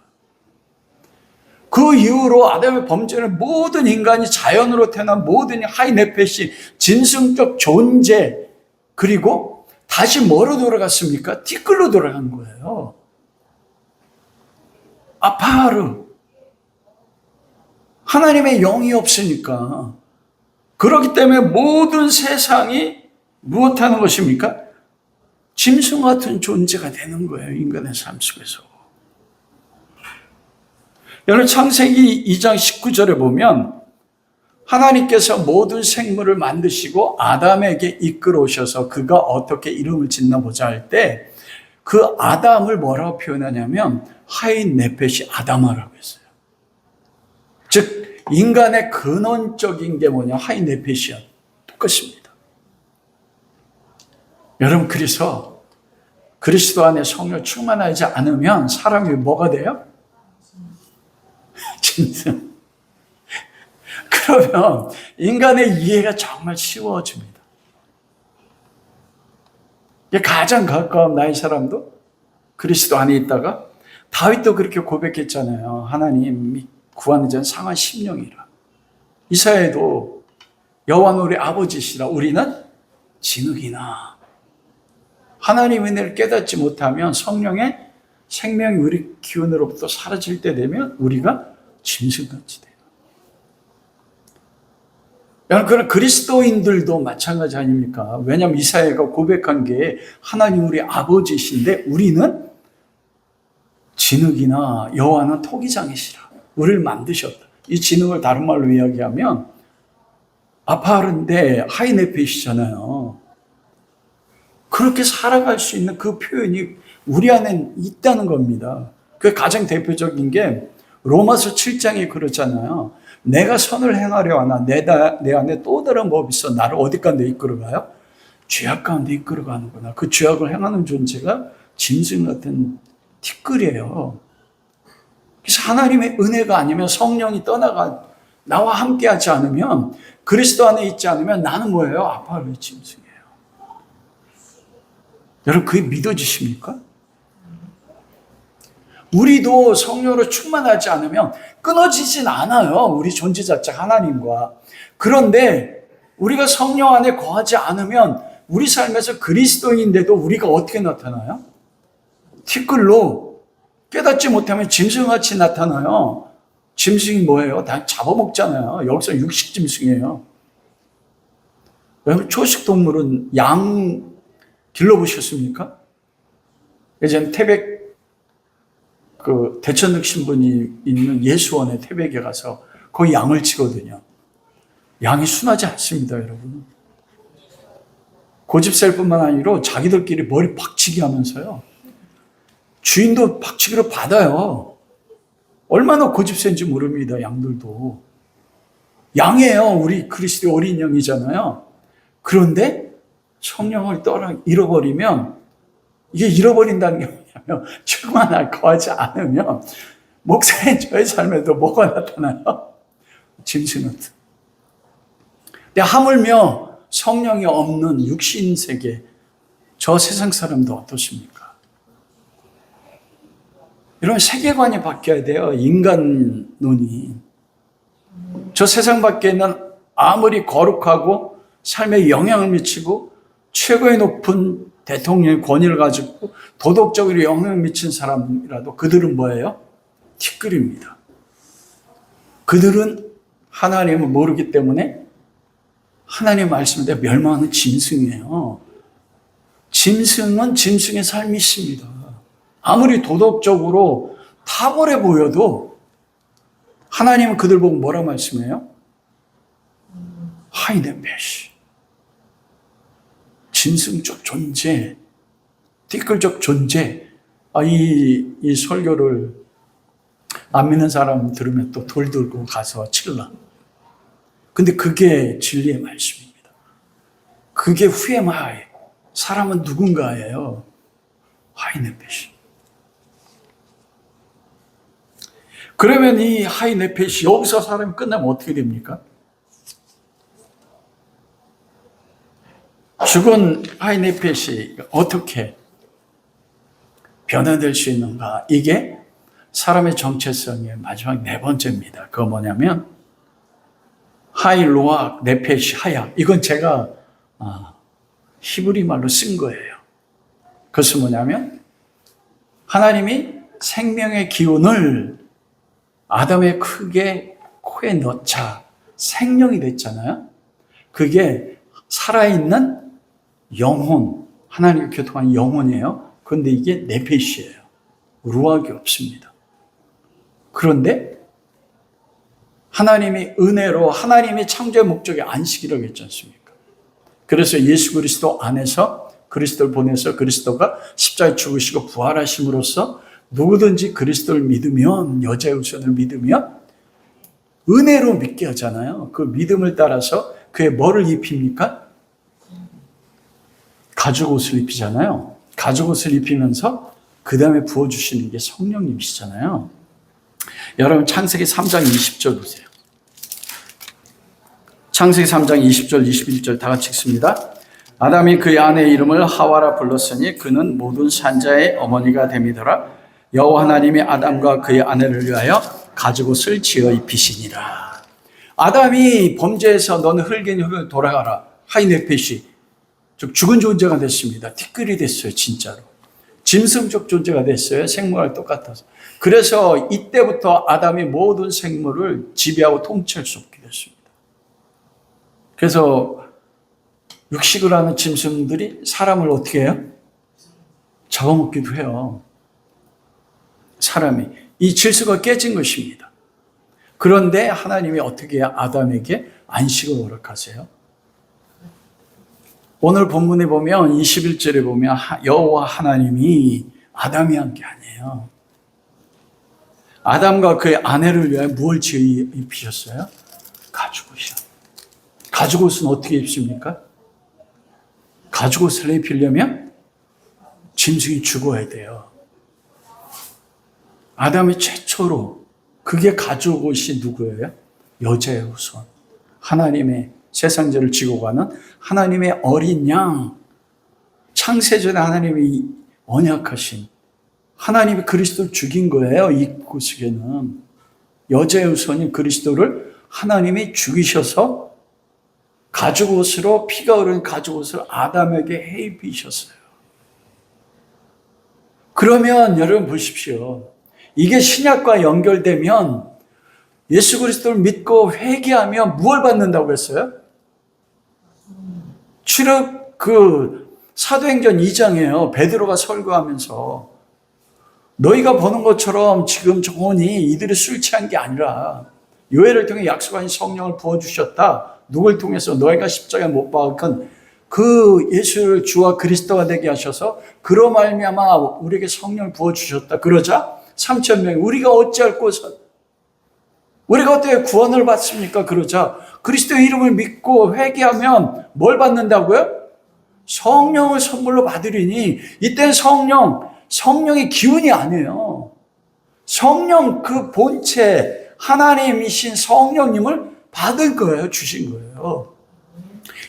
그 이후로 아담의 범죄는 모든 인간이 자연으로 태어난 모든 하이네펫이 짐승적 존재, 그리고 다시 뭐로 돌아갔습니까? 티끌로 돌아간 거예요. 아파르. 하나님의 영이 없으니까. 그렇기 때문에 모든 세상이 무엇하는 것입니까? 짐승 같은 존재가 되는 거예요. 인간의 삶 속에서. 여러분, 창세기 2장 19절에 보면 하나님께서 모든 생물을 만드시고 아담에게 이끌어 오셔서 그가 어떻게 이름을 짓나 보자 할 때 그 아담을 뭐라고 표현하냐면 하이네펫이 아담아라고 했어요. 즉 인간의 근원적인 게 뭐냐, 하이네펫이야. 똑같습니다. 여러분, 그래서 그리스도 안에 성령 충만하지 않으면 사람이 뭐가 돼요? 짐승. 그러면 인간의 이해가 정말 쉬워집니다. 가장 가까운 나의 사람도 그리스도 안에 있다가 다윗도 그렇게 고백했잖아요. 하나님이 구하는 자는 상한 심령이라. 이사야도 여호와는 우리 아버지시라. 우리는 진흙이나. 하나님의 은혜를 깨닫지 못하면 성령의 생명이 우리 기운으로부터 사라질 때 되면 우리가 짐승같이 돼요. 여러분, 그리스도인들도 마찬가지 아닙니까? 왜냐하면 이사야가 고백한 게 하나님 우리 아버지신데 우리는 진흙이나 여호와는 토기장이시라. 우리를 만드셨다. 이 진흙을 다른 말로 이야기하면 아파하는데 하이네페시잖아요. 그렇게 살아갈 수 있는 그 표현이 우리 안에 있다는 겁니다. 그 가장 대표적인 게 로마서 7장이 그렇잖아요. 내가 선을 행하려 하나 내 안에 또 다른 법이 있어 나를 어디 가운데 이끌어가요? 죄악 가운데 이끌어가는구나. 그 죄악을 행하는 존재가 짐승 같은 티끌이에요. 그래서 하나님의 은혜가 아니면 성령이 떠나가 나와 함께하지 않으면 그리스도 안에 있지 않으면 나는 뭐예요? 아파할 짐승이에요. 여러분 그게 믿어지십니까? 우리도 성령으로 충만하지 않으면 끊어지진 않아요. 우리 존재 자체가 하나님과. 그런데 우리가 성령 안에 거하지 않으면 우리 삶에서 그리스도인인데도 우리가 어떻게 나타나요? 티끌로 깨닫지 못하면 짐승같이 나타나요. 짐승이 뭐예요? 다 잡아먹잖아요. 여기서 육식 짐승이에요. 여러분 초식 동물은 양 길러보셨습니까? 예전 태백 대천득 신분이 있는 예수원의 태백에 가서 거기 양을 치거든요. 양이 순하지 않습니다, 여러분. 고집셀 뿐만 아니라 자기들끼리 머리 박치기 하면서요. 주인도 박치기로 받아요. 얼마나 고집센지 모릅니다, 양들도. 양이에요. 우리 그리스도의 어린 양이잖아요. 그런데 성령을 잃어버리면 이게 잃어버린다는 게 뭐냐면 충만할 거하지 않으면 목사인 저의 삶에도 뭐가 나타나요? 짐승은. 근데 하물며 성령이 없는 육신 세계, 저 세상 사람도 어떻습니까? 이런 세계관이 바뀌어야 돼요. 인간론이. 저 세상 밖에 있는 아무리 거룩하고 삶에 영향을 미치고 최고의 높은 대통령의 권위를 가지고 도덕적으로 영향을 미친 사람이라도 그들은 뭐예요? 티끌입니다. 그들은 하나님을 모르기 때문에 하나님의 말씀에 멸망하는 짐승이에요. 짐승은 짐승의 삶이 있습니다. 아무리 도덕적으로 탁월해 보여도 하나님은 그들 보고 뭐라 말씀해요? 하이네페시. 짐승적 존재, 티끌적 존재. 이 설교를 안 믿는 사람 들으면 또 돌 들고 가서 칠라. 근데 그게 진리의 말씀입니다. 그게 후에마에 사람은 누군가예요. 하이네페시. 그러면 이 하이네페시 여기서 사람이 끝나면 어떻게 됩니까? 죽은 하이네페시 어떻게 변화될 수 있는가? 이게 사람의 정체성의 마지막 네 번째입니다. 그거 뭐냐면 하일로아 네페시 하야. 이건 제가 히브리 말로 쓴 거예요. 그것은 뭐냐면 하나님이 생명의 기운을 아담의 크게 코에 넣자 생명이 됐잖아요. 그게 살아있는 영혼, 하나님과 교통한 영혼이에요. 그런데 이게 네페시예요. 루악이 없습니다. 그런데 하나님이 은혜로 하나님이 창조의 목적이 안식이라고 했지 않습니까? 그래서 예수 그리스도 안에서 그리스도를 보내서 그리스도가 십자가에 죽으시고 부활하심으로써 누구든지 그리스도를 믿으면, 여자의 우선을 믿으면 은혜로 믿게 하잖아요. 그 믿음을 따라서 그에 뭐를 입힙니까? 가죽 옷을 입히잖아요. 가죽 옷을 입히면서 그 다음에 부어주시는 게 성령님이시잖아요. 여러분 창세기 3장 20절 보세요. 창세기 3장 20절 21절 다 같이 읽습니다. 아담이 그의 아내의 이름을 하와라 불렀으니 그는 모든 산자의 어머니가 됨이더라. 여호와 하나님이 아담과 그의 아내를 위하여 가죽옷을 지어 입히시니라. 아담이 범죄해서 너는 흙이니 흙을 돌아가라. 하이네페시 즉 죽은 존재가 됐습니다. 티끌이 됐어요. 진짜로. 짐승적 존재가 됐어요. 생물과 똑같아서. 그래서 이때부터 아담이 모든 생물을 지배하고 통치할 수 없게 됐습니다. 그래서 육식을 하는 짐승들이 사람을 어떻게 해요? 잡아먹기도 해요. 사람이 이 질서가 깨진 것입니다. 그런데 하나님이 어떻게 아담에게 안식을 허락하세요? 오늘 본문에 보면 21절에 보면 여호와 하나님이 아담이 한 게 아니에요. 아담과 그의 아내를 위하여 무엇을 지어 입히셨어요? 가죽옷이요. 가죽옷은 어떻게 입습니까? 가죽옷을 입히려면 짐승이 죽어야 돼요. 아담이 최초로 그게 가죽옷이 누구예요? 여자의 후손. 하나님의 세상죄를 지고 가는 하나님의 어린 양. 창세전에 하나님이 언약하신 하나님이 그리스도를 죽인 거예요. 이 구석에는 여자의 후손인 그리스도를 하나님이 죽이셔서 가죽옷으로 피가 흐르는 가죽옷을 아담에게 해 입히셨어요. 그러면 여러분 보십시오. 이게 신약과 연결되면 예수 그리스도를 믿고 회개하면 무엇을 받는다고 했어요? 사도행전 2장이에요. 베드로가 설교하면서 너희가 보는 것처럼 지금 정원이 이들이 술 취한 게 아니라 요해를 통해 약속하신 성령을 부어주셨다. 누굴 통해서 너희가 십자가에 못 박은 그 예수를 주와 그리스도가 되게 하셔서 그로 말미암아 우리에게 성령을 부어주셨다. 그러자 3,000명이 우리가 어찌할 것은 우리가 어떻게 구원을 받습니까? 그러자 그리스도의 이름을 믿고 회개하면 뭘 받는다고요? 성령을 선물로 받으리니 이때는 성령의 기운이 아니에요. 성령 그 본체 하나님이신 성령님을 받을 거예요. 주신 거예요.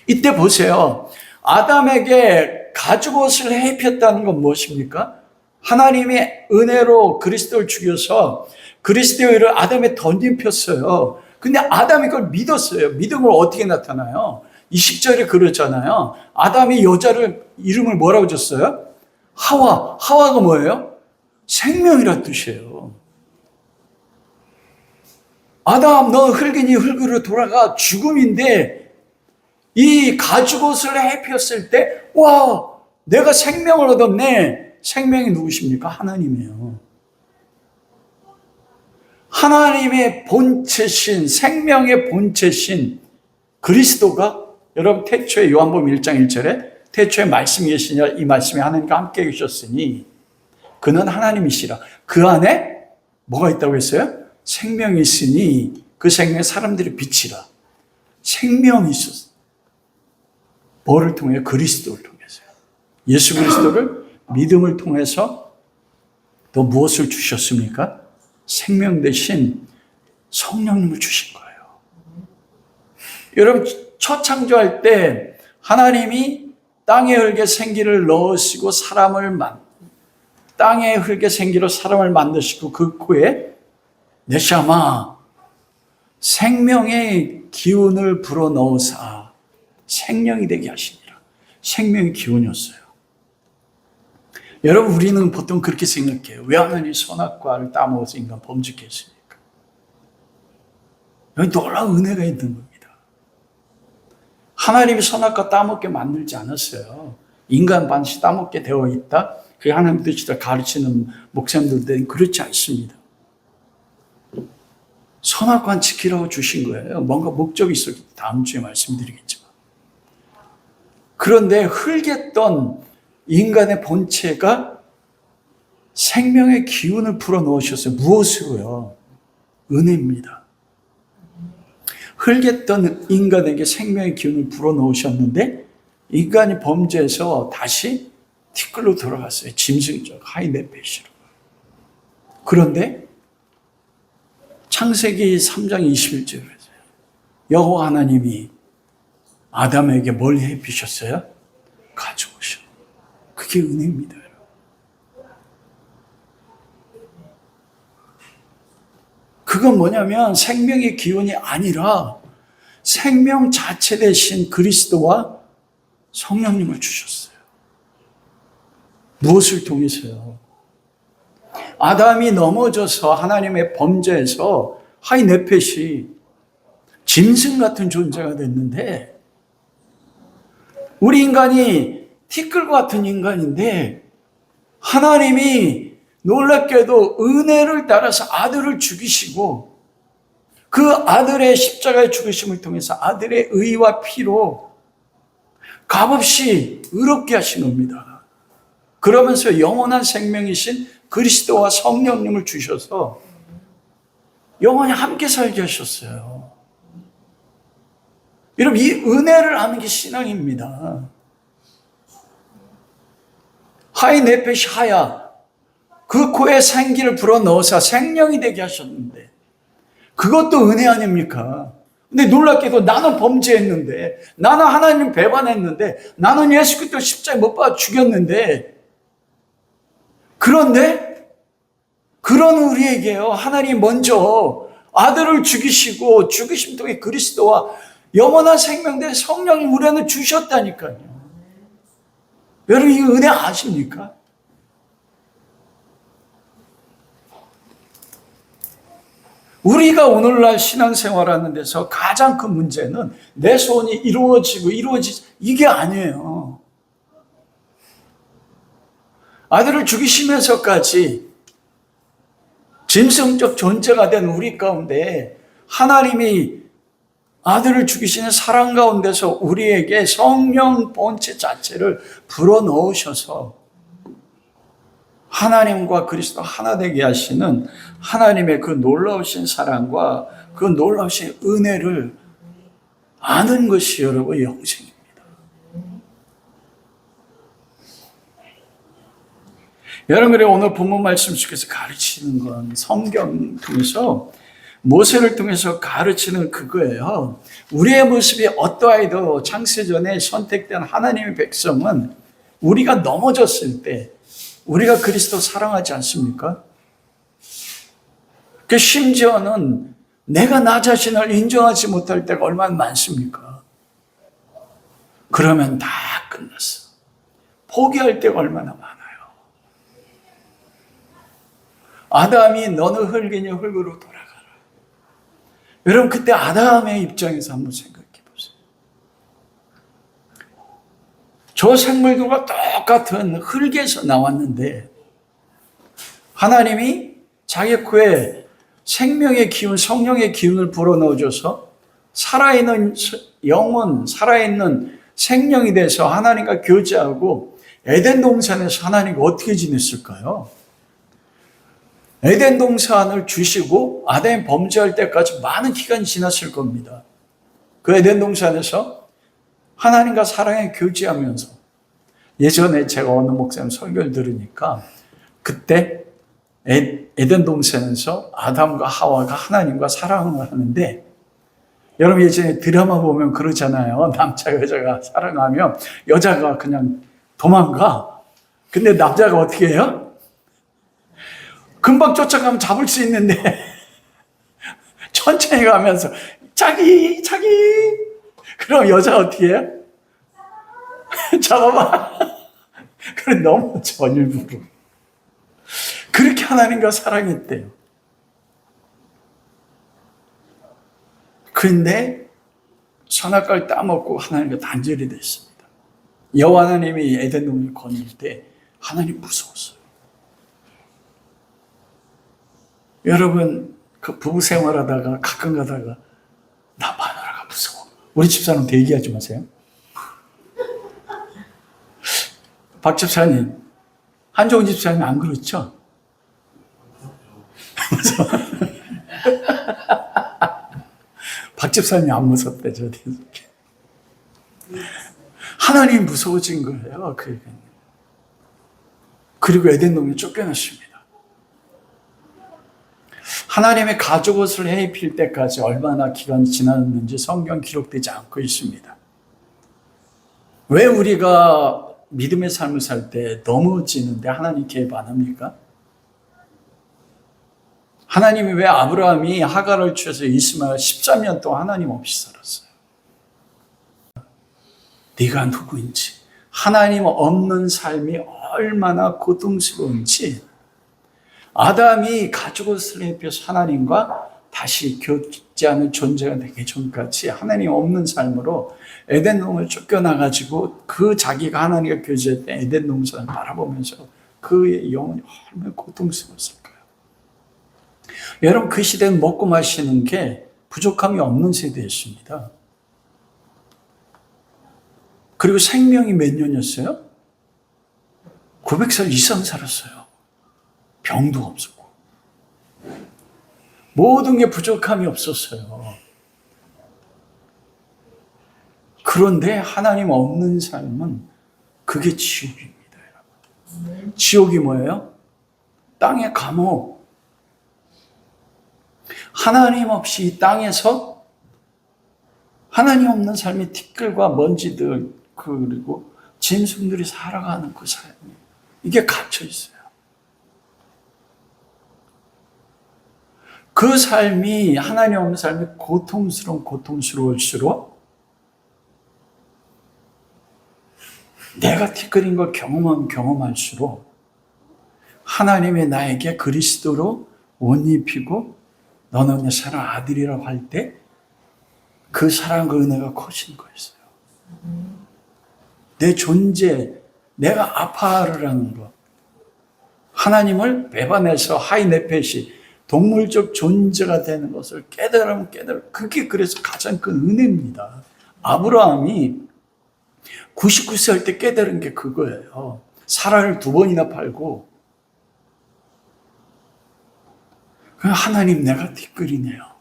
이때 보세요. 아담에게 가죽옷을 해 입혔다는 건 무엇입니까? 하나님의 은혜로 그리스도를 죽여서 그리스도의 의를 아담에 덧입혔어요. 근데 아담이 그걸 믿었어요. 믿음을 어떻게 나타나요? 20절에 그러잖아요. 아담이 여자를 이름을 뭐라고 줬어요? 하와. 하와가 뭐예요? 생명이란 뜻이에요. 아담, 너 흙이니 흙으로 돌아가. 죽음인데 이 가죽옷을 해폈을 때, 와, 내가 생명을 얻었네. 생명이 누구십니까? 하나님이에요. 하나님의 본체신, 생명의 본체신 그리스도가 여러분 태초에 요한복음 1장 1절에 태초에 말씀이 계시냐 이 말씀이 하나님과 함께 계셨으니 그는 하나님이시라. 그 안에 뭐가 있다고 했어요? 생명이 있으니 그 생명이 사람들의 빛이라. 생명이 있었어요. 뭐를 통해? 그리스도를 통해서요. 예수 그리스도를 믿음을 통해서 또 무엇을 주셨습니까? 생명 대신 성령님을 주신 거예요. 여러분 첫 창조할 때 하나님이 땅의 흙에 생기를 넣으시고 땅의 흙에 생기로 사람을 만드시고 그 후에 네샤마 생명의 기운을 불어넣으사 생명이 되게 하시니라. 생명의 기운이었어요. 여러분 우리는 보통 그렇게 생각해요. 왜 하나님이 선악과를 따먹어서 인간 범죄케 했습니까? 여기 놀라운 은혜가 있는 겁니다. 하나님이 선악과 따먹게 만들지 않았어요. 인간 반드시 따먹게 되어 있다. 그게 하나님 뜻이다 가르치는 목사님들은 그렇지 않습니다. 선악과는 지키라고 주신 거예요. 뭔가 목적이 있었기 때문에 다음 주에 말씀드리겠지만. 그런데 흙했던 인간의 본체가 생명의 기운을 불어넣으셨어요. 무엇으로요? 은혜입니다. 흙했던 인간에게 생명의 기운을 불어넣으셨는데 인간이 범죄해서 다시 티끌로 돌아갔어요. 짐승적 하이네페시로. 그런데 창세기 3장 21절에 여호와 하나님이 아담에게 뭘 해주셨어요? 가져오셔. 그게 은혜입니다. 그건 뭐냐면 생명의 기운이 아니라 생명 자체 대신 그리스도와 성령님을 주셨어요. 무엇을 통해서요? 아담이 넘어져서 하나님의 범죄에서 하이네펫이 짐승 같은 존재가 됐는데 우리 인간이 티끌 같은 인간인데 하나님이 놀랍게도 은혜를 따라서 아들을 죽이시고 그 아들의 십자가의 죽으심을 통해서 아들의 의와 피로 값없이 의롭게 하신 겁니다. 그러면서 영원한 생명이신 그리스도와 성령님을 주셔서 영원히 함께 살게 하셨어요. 여러분, 이 은혜를 아는 게 신앙입니다. 하이 네페시 하야, 그 코에 생기를 불어넣어서 생명이 되게 하셨는데 그것도 은혜 아닙니까? 근데 놀랍게도 나는 범죄했는데, 나는 하나님 배반했는데, 나는 예수 그리스도 십자가에 못 박아 죽였는데, 그런데 그런 우리에게요, 하나님 먼저 아들을 죽이시고 죽이심 통해 그리스도와 영원한 생명된 성령이 우리한테 주셨다니까요. 여러분, 이 은혜 아십니까? 우리가 오늘날 신앙생활하는 데서 가장 큰 문제는 내 소원이 이루어지지 이게 아니에요. 아들을 죽이시면서까지 짐승적 존재가 된 우리 가운데 하나님이 아들을 죽이시는 사랑 가운데서 우리에게 성령 본체 자체를 불어넣으셔서 하나님과 그리스도 하나 되게 하시는 하나님의 그 놀라우신 사랑과 그 놀라우신 은혜를 아는 것이 여러분 영생입니다. 여러분이 오늘 본문 말씀 속에서 가르치는 건 성경 통해서 모세를 통해서 가르치는 그거예요. 우리의 모습이 어떠하여도 창세전에 선택된 하나님의 백성은 우리가 넘어졌을 때 우리가 그리스도 사랑하지 않습니까? 그 심지어는 내가 나 자신을 인정하지 못할 때가 얼마나 많습니까? 그러면 다 끝났어. 포기할 때가 얼마나 많아요. 아담이 너는 흙이니 흙으로 돌아가라. 여러분, 그때 아담의 입장에서 한번 생각해 보세요. 저 생물들과 똑같은 흙에서 나왔는데 하나님이 자기 코에 생명의 기운, 성령의 기운을 불어넣어줘서 살아있는 영혼, 살아있는 생명이 돼서 하나님과 교제하고 에덴 동산에서 하나님과 어떻게 지냈을까요? 에덴 동산을 주시고 아담이 범죄할 때까지 많은 기간이 지났을 겁니다. 그 에덴 동산에서 하나님과 사랑에 교제하면서 예전에 제가 어느 목사님 설교를 들으니까 그때 에덴 동산에서 아담과 하와가 하나님과 사랑을 하는데 여러분 예전에 드라마 보면 그러잖아요. 남자 여자가 사랑하면 여자가 그냥 도망가. 근데 남자가 어떻게 해요? 금방 쫓아가면 잡을 수 있는데 천천히 가면서 자기 그럼 여자가 어떻게 해요? 잡아봐. 그래 넘어져 일부러. 그렇게 하나님과 사랑했대요. 그런데 선악과를 따먹고 하나님과 단절이 됐습니다. 여호와 하나님이 에덴 동산을 거닐 때 하나님 무서웠어요. 여러분 그 부부 생활하다가 가끔 가다가 나 마누라가 무서워. 우리 집사람 대기하지 마세요. 박 집사님, 한종훈 집사님 안 그렇죠? 박 집사님이 안 무섭대. 저 하나님이 무서워진 거예요. 그리고 에덴 동산에 쫓겨났습니다. 하나님의 가죽 옷을 해입힐 때까지 얼마나 기간이 지났는지 성경 기록되지 않고 있습니다. 왜 우리가 믿음의 삶을 살 때 넘어지는데 하나님 개입 안 합니까? 하나님이 왜 아브라함이 하갈을 취해서 이스마엘 13년 동안 하나님 없이 살았어요? 네가 누구인지, 하나님 없는 삶이 얼마나 고통스러운지 아담이 가죽 옷을 입혀서 하나님과 다시 교제하는 존재가 되기 전까지 하나님 없는 삶으로 에덴 동산을 쫓겨나가지고 그 자기가 하나님과 교제할 때 에덴 동산을 바라보면서 그의 영혼이 얼마나 고통스러웠을까요? 여러분, 그 시대는 먹고 마시는 게 부족함이 없는 세대였습니다. 그리고 생명이 몇 년이었어요? 900살 이상 살았어요. 병도 없었고. 모든 게 부족함이 없었어요. 그런데 하나님 없는 삶은 그게 지옥입니다. 여러분. 지옥이 뭐예요? 땅의 감옥. 하나님 없이 이 땅에서 하나님 없는 삶이 티끌과 먼지들 그리고 짐승들이 살아가는 그 삶이 이게 갇혀 있어요. 그 삶이 하나님 없는 삶이 고통스러울수록 내가 티끌인 걸 경험할수록 하나님이 나에게 그리스도로 옷 입히고 너는 내 사랑 아들이라고 할 때 그 사랑과 은혜가 커진 거였어요. 내 존재, 내가 아파하라는 것. 하나님을 배반해서 하이네펫이 동물적 존재가 되는 것을 깨달으면 그게 그래서 가장 큰 은혜입니다. 아브라함이 99세 때 깨달은 게 그거예요. 사라를 2번이나 팔고 하나님 내가 티끌이네요.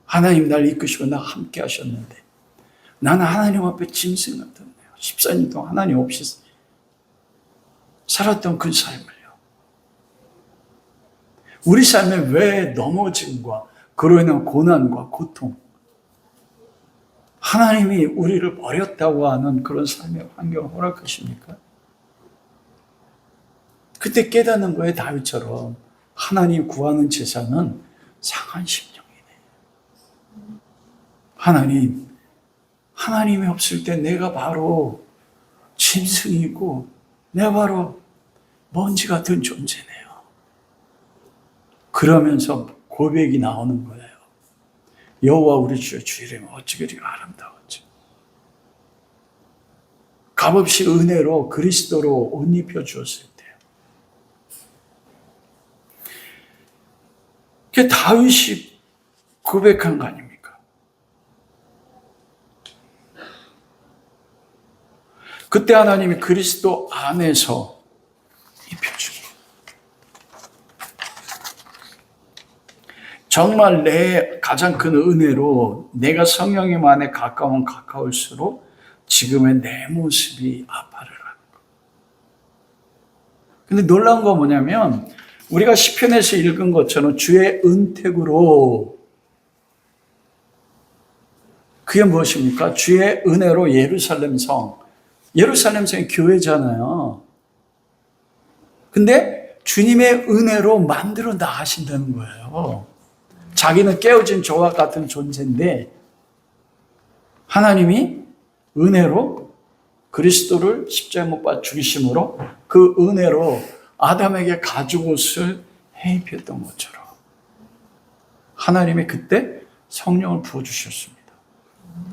하나님 날 이끄시고 나 함께 하셨는데 나는 하나님 앞에 짐승 같았네요. 14년 동안 하나님 없이 살았던 그 삶을요. 우리 삶에 왜 넘어짐과 그로 인한 고난과 고통, 하나님이 우리를 버렸다고 하는 그런 삶의 환경을 허락하십니까? 그때 깨닫는 거예요. 다윗처럼 하나님 구하는 제사는 상한 심령이네. 하나님이 없을 때 내가 바로 짐승이고 내가 바로 먼지 같은 존재네요. 그러면서 고백이 나오는 거예요. 여호와 우리 주여 주 이름이 어찌 그리 아름다웠지. 값없이 은혜로 그리스도로 옷 입혀 주었을 때요. 그게 다윗이 고백한 거 아닙니까? 그때 하나님이 그리스도 안에서 입혀주고 정말 내 가장 큰 은혜로 내가 성령님 안에 가까울수록 지금의 내 모습이 아파를 하는 거. 근데 놀라운 건 뭐냐면 우리가 시편에서 읽은 것처럼 주의 은택으로 그게 무엇입니까? 주의 은혜로 예루살렘 성이 교회잖아요. 근데 주님의 은혜로 만들어 나가신다는 거예요. 자기는 깨어진 조각 같은 존재인데 하나님이 은혜로 그리스도를 십자가에 못 박아 죽이심으로 그 은혜로 아담에게 가죽옷을 해입혔던 것처럼 하나님이 그때 성령을 부어주셨습니다.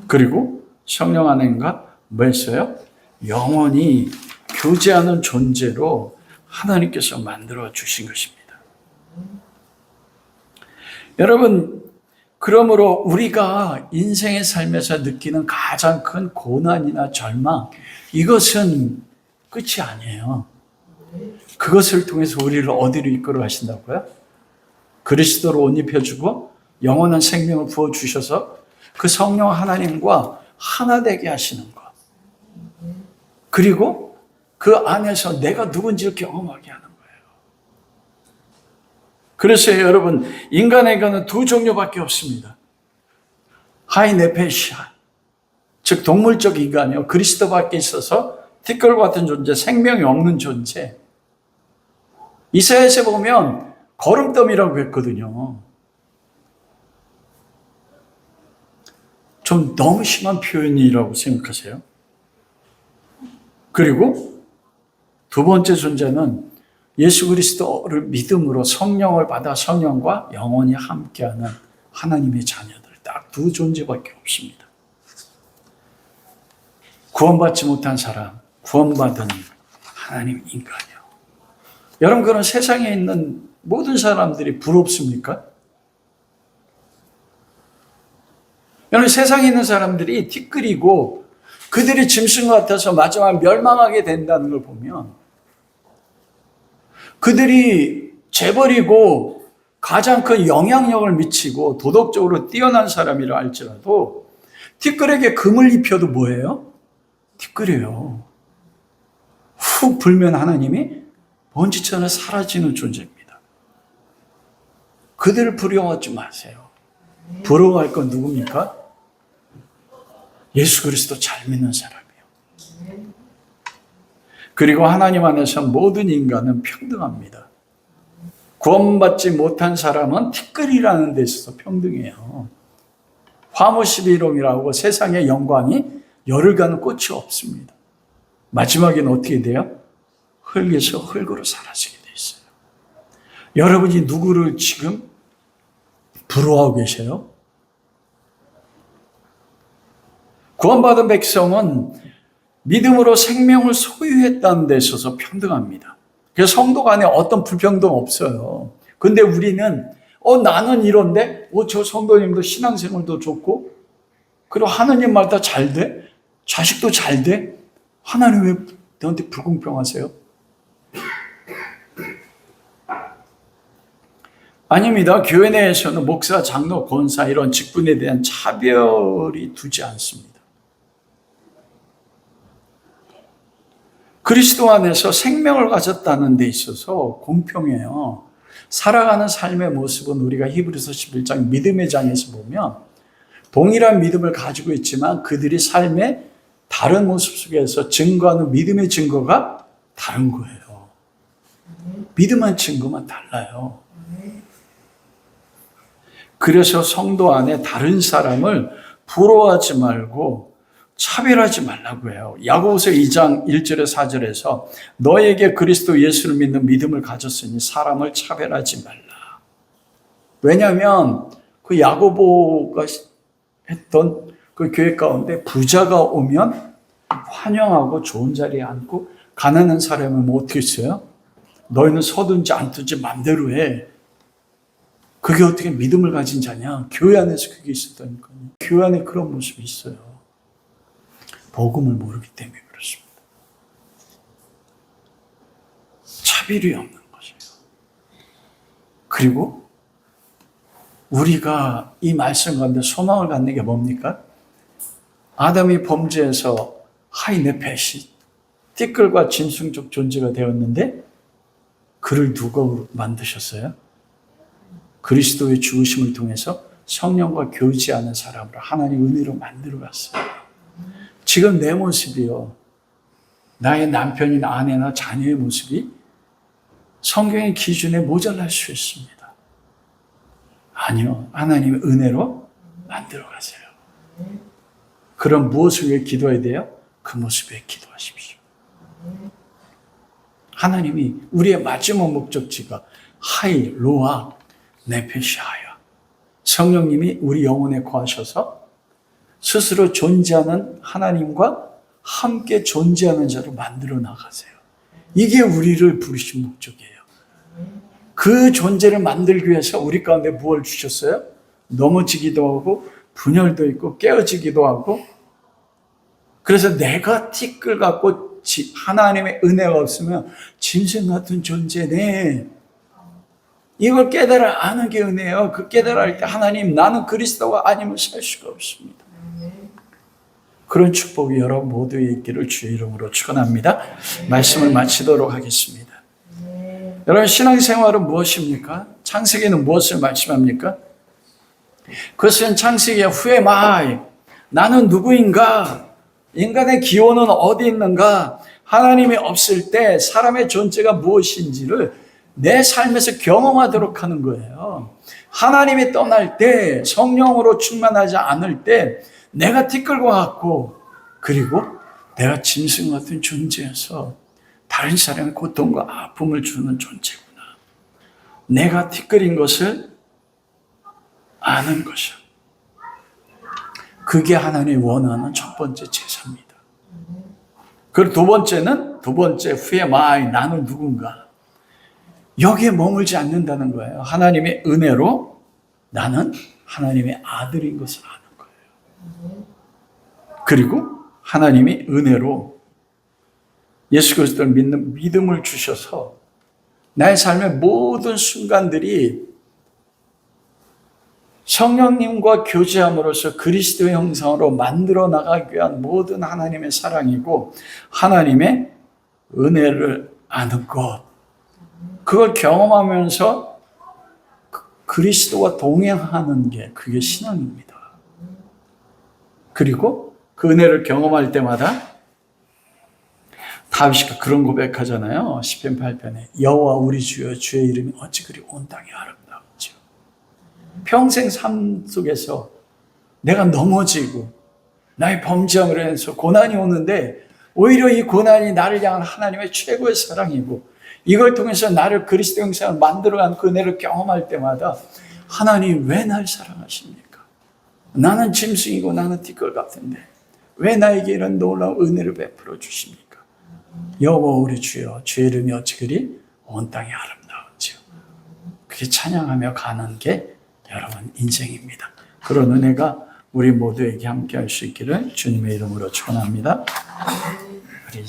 그리고 성령 안에인가 뭐 했어요? 영원히 교제하는 존재로 하나님께서 만들어 주신 것입니다. 여러분, 그러므로 우리가 인생의 삶에서 느끼는 가장 큰 고난이나 절망, 이것은 끝이 아니에요. 그것을 통해서 우리를 어디로 이끌어 가신다고요? 그리스도로 옷 입혀주고 영원한 생명을 부어주셔서 그 성령 하나님과 하나 되게 하시는 것. 그리고 그 안에서 내가 누군지를 경험하게 하는 거예요. 그래서 여러분, 인간에게는 2 종류밖에 없습니다. 하이네페시아, 즉 동물적 인간이요. 그리스도 밖에 있어서 티끌 같은 존재, 생명이 없는 존재. 이사야서에 보면 거름더미라고 했거든요. 좀 너무 심한 표현이라고 생각하세요? 그리고 2번째 존재는 예수 그리스도를 믿음으로 성령을 받아 성령과 영원히 함께하는 하나님의 자녀들. 딱 2 존재밖에 없습니다. 구원받지 못한 사람, 구원받은 하나님 인간이요. 여러분, 그런 세상에 있는 모든 사람들이 부럽습니까? 여러분, 세상에 있는 사람들이 티끌이고 그들이 짐승 같아서 마지막 멸망하게 된다는 걸 보면, 그들이 재벌이고 가장 큰 영향력을 미치고 도덕적으로 뛰어난 사람이라 할지라도 티끌에게 금을 입혀도 뭐예요? 티끌이에요. 훅 불면 하나님이 먼지처럼 사라지는 존재입니다. 그들을 부러워하지 마세요. 부러워할 건 누굽니까? 예수 그리스도 잘 믿는 사람이에요. 그리고 하나님 안에서 모든 인간은 평등합니다. 구원받지 못한 사람은 티끌이라는 데 있어서 평등해요. 화무시비롱이라고 세상의 영광이 열을 가는 꽃이 없습니다. 마지막에는 어떻게 돼요? 흙에서 흙으로 사라지게 돼 있어요. 여러분이 누구를 지금 부러워하고 계세요? 구원받은 백성은 믿음으로 생명을 소유했다는 데 있어서 평등합니다. 그래서 성도 간에 어떤 불평등 없어요. 근데 우리는 나는 이런데 저 성도님도 신앙생활도 좋고 그리고 하나님 말 다 잘 돼? 자식도 잘 돼? 하나님 왜 너한테 불공평하세요? 아닙니다. 교회 내에서는 목사, 장로, 권사 이런 직분에 대한 차별이 두지 않습니다. 그리스도 안에서 생명을 가졌다는 데 있어서 공평해요. 살아가는 삶의 모습은 우리가 히브리서 11장 믿음의 장에서 보면 동일한 믿음을 가지고 있지만 그들이 삶의 다른 모습 속에서 증거하는 믿음의 증거가 다른 거예요. 믿음의 증거만 달라요. 그래서 성도 안에 다른 사람을 부러워하지 말고 차별하지 말라고 해요. 야고보서 2장 1절에 4절에서 너에게 그리스도 예수를 믿는 믿음을 가졌으니 사람을 차별하지 말라. 왜냐하면 그 야고보가 했던 그 교회 가운데 부자가 오면 환영하고 좋은 자리에 앉고 가난한 사람은 뭐 어떻게 했어요? 너희는 서든지 앉든지 맘대로 해. 그게 어떻게 믿음을 가진 자냐? 교회 안에서 그게 있었다니까요. 교회 안에 그런 모습이 있어요. 복음을 모르기 때문에 그렇습니다. 차별이 없는 것이에요. 그리고 우리가 이 말씀 가운데 소망을 갖는 게 뭡니까? 아담이 범죄해서 하이 내 배신, 띠끌과 짐승적 존재가 되었는데 그를 누가 만드셨어요? 그리스도의 죽으심을 통해서 성령과 교제하는 사람으로 하나님 은혜로 만들어 갔어요. 지금 내 모습이요, 나의 남편이나 아내나 자녀의 모습이 성경의 기준에 모자랄 수 있습니다. 아니요, 하나님의 은혜로 만들어 가세요. 그럼 무엇을 위해 기도해야 돼요? 그 모습에 기도하십시오. 하나님이 우리의 마지막 목적지가 하이 로아 네페시아야, 성령님이 우리 영혼에 거하셔서 스스로 존재하는 하나님과 함께 존재하는 자로 만들어 나가세요. 이게 우리를 부르신 목적이에요. 그 존재를 만들기 위해서 우리 가운데 무엇을 주셨어요? 넘어지기도 하고 분열도 있고 깨어지기도 하고. 그래서 내가 티끌 같고 하나님의 은혜가 없으면 짐승 같은 존재네, 이걸 깨달아 아는 게 은혜예요. 그 깨달을 때 하나님, 나는 그리스도가 아니면 살 수가 없습니다. 그런 축복이 여러분 모두에 있기를 주의 이름으로 축원합니다. 말씀을 마치도록 하겠습니다. 여러분, 신앙생활은 무엇입니까? 창세기는 무엇을 말씀합니까? 그것은 창세기의 Who am I? 나는 누구인가? 인간의 기원은 어디 있는가? 하나님이 없을 때 사람의 존재가 무엇인지를 내 삶에서 경험하도록 하는 거예요. 하나님이 떠날 때, 성령으로 충만하지 않을 때 내가 티끌과 같고, 그리고 내가 짐승 같은 존재여서 다른 사람의 고통과 아픔을 주는 존재구나. 내가 티끌인 것을 아는 것이요. 그게 하나님이 원하는 첫 번째 제사입니다. 그리고 두 번째, Who am I? 나는 누군가? 여기에 머물지 않는다는 거예요. 하나님의 은혜로 나는 하나님의 아들인 것을 아는 거예요. 그리고 하나님이 은혜로 예수 그리스도를 믿는 믿음을 주셔서 나의 삶의 모든 순간들이 성령님과 교제함으로써 그리스도의 형상으로 만들어 나가기 위한 모든 하나님의 사랑이고 하나님의 은혜를 아는 것, 그걸 경험하면서 그리스도와 동행하는 게 그게 신앙입니다. 그리고 그 은혜를 경험할 때마다 다윗이 그런 고백하잖아요. 시편 8편에 여호와 우리 주여 주의 이름이 어찌 그리 온 땅에 아름다운지요. 평생 삶 속에서 내가 넘어지고 나의 범죄함으로 인해서 고난이 오는데 오히려 이 고난이 나를 향한 하나님의 최고의 사랑이고 이걸 통해서 나를 그리스도 형상을 만들어간 그 은혜를 경험할 때마다 하나님 왜 날 사랑하십니까? 나는 짐승이고 나는 티끌 같은데 왜 나에게 이런 놀라운 은혜를 베풀어 주십니까? 여호와 우리 주여 주의 이름이 어찌 그리 온 땅에 아름다운지요. 그게 찬양하며 가는 게 여러분 인생입니다. 그런 은혜가 우리 모두에게 함께 할 수 있기를 주님의 이름으로 축원합니다.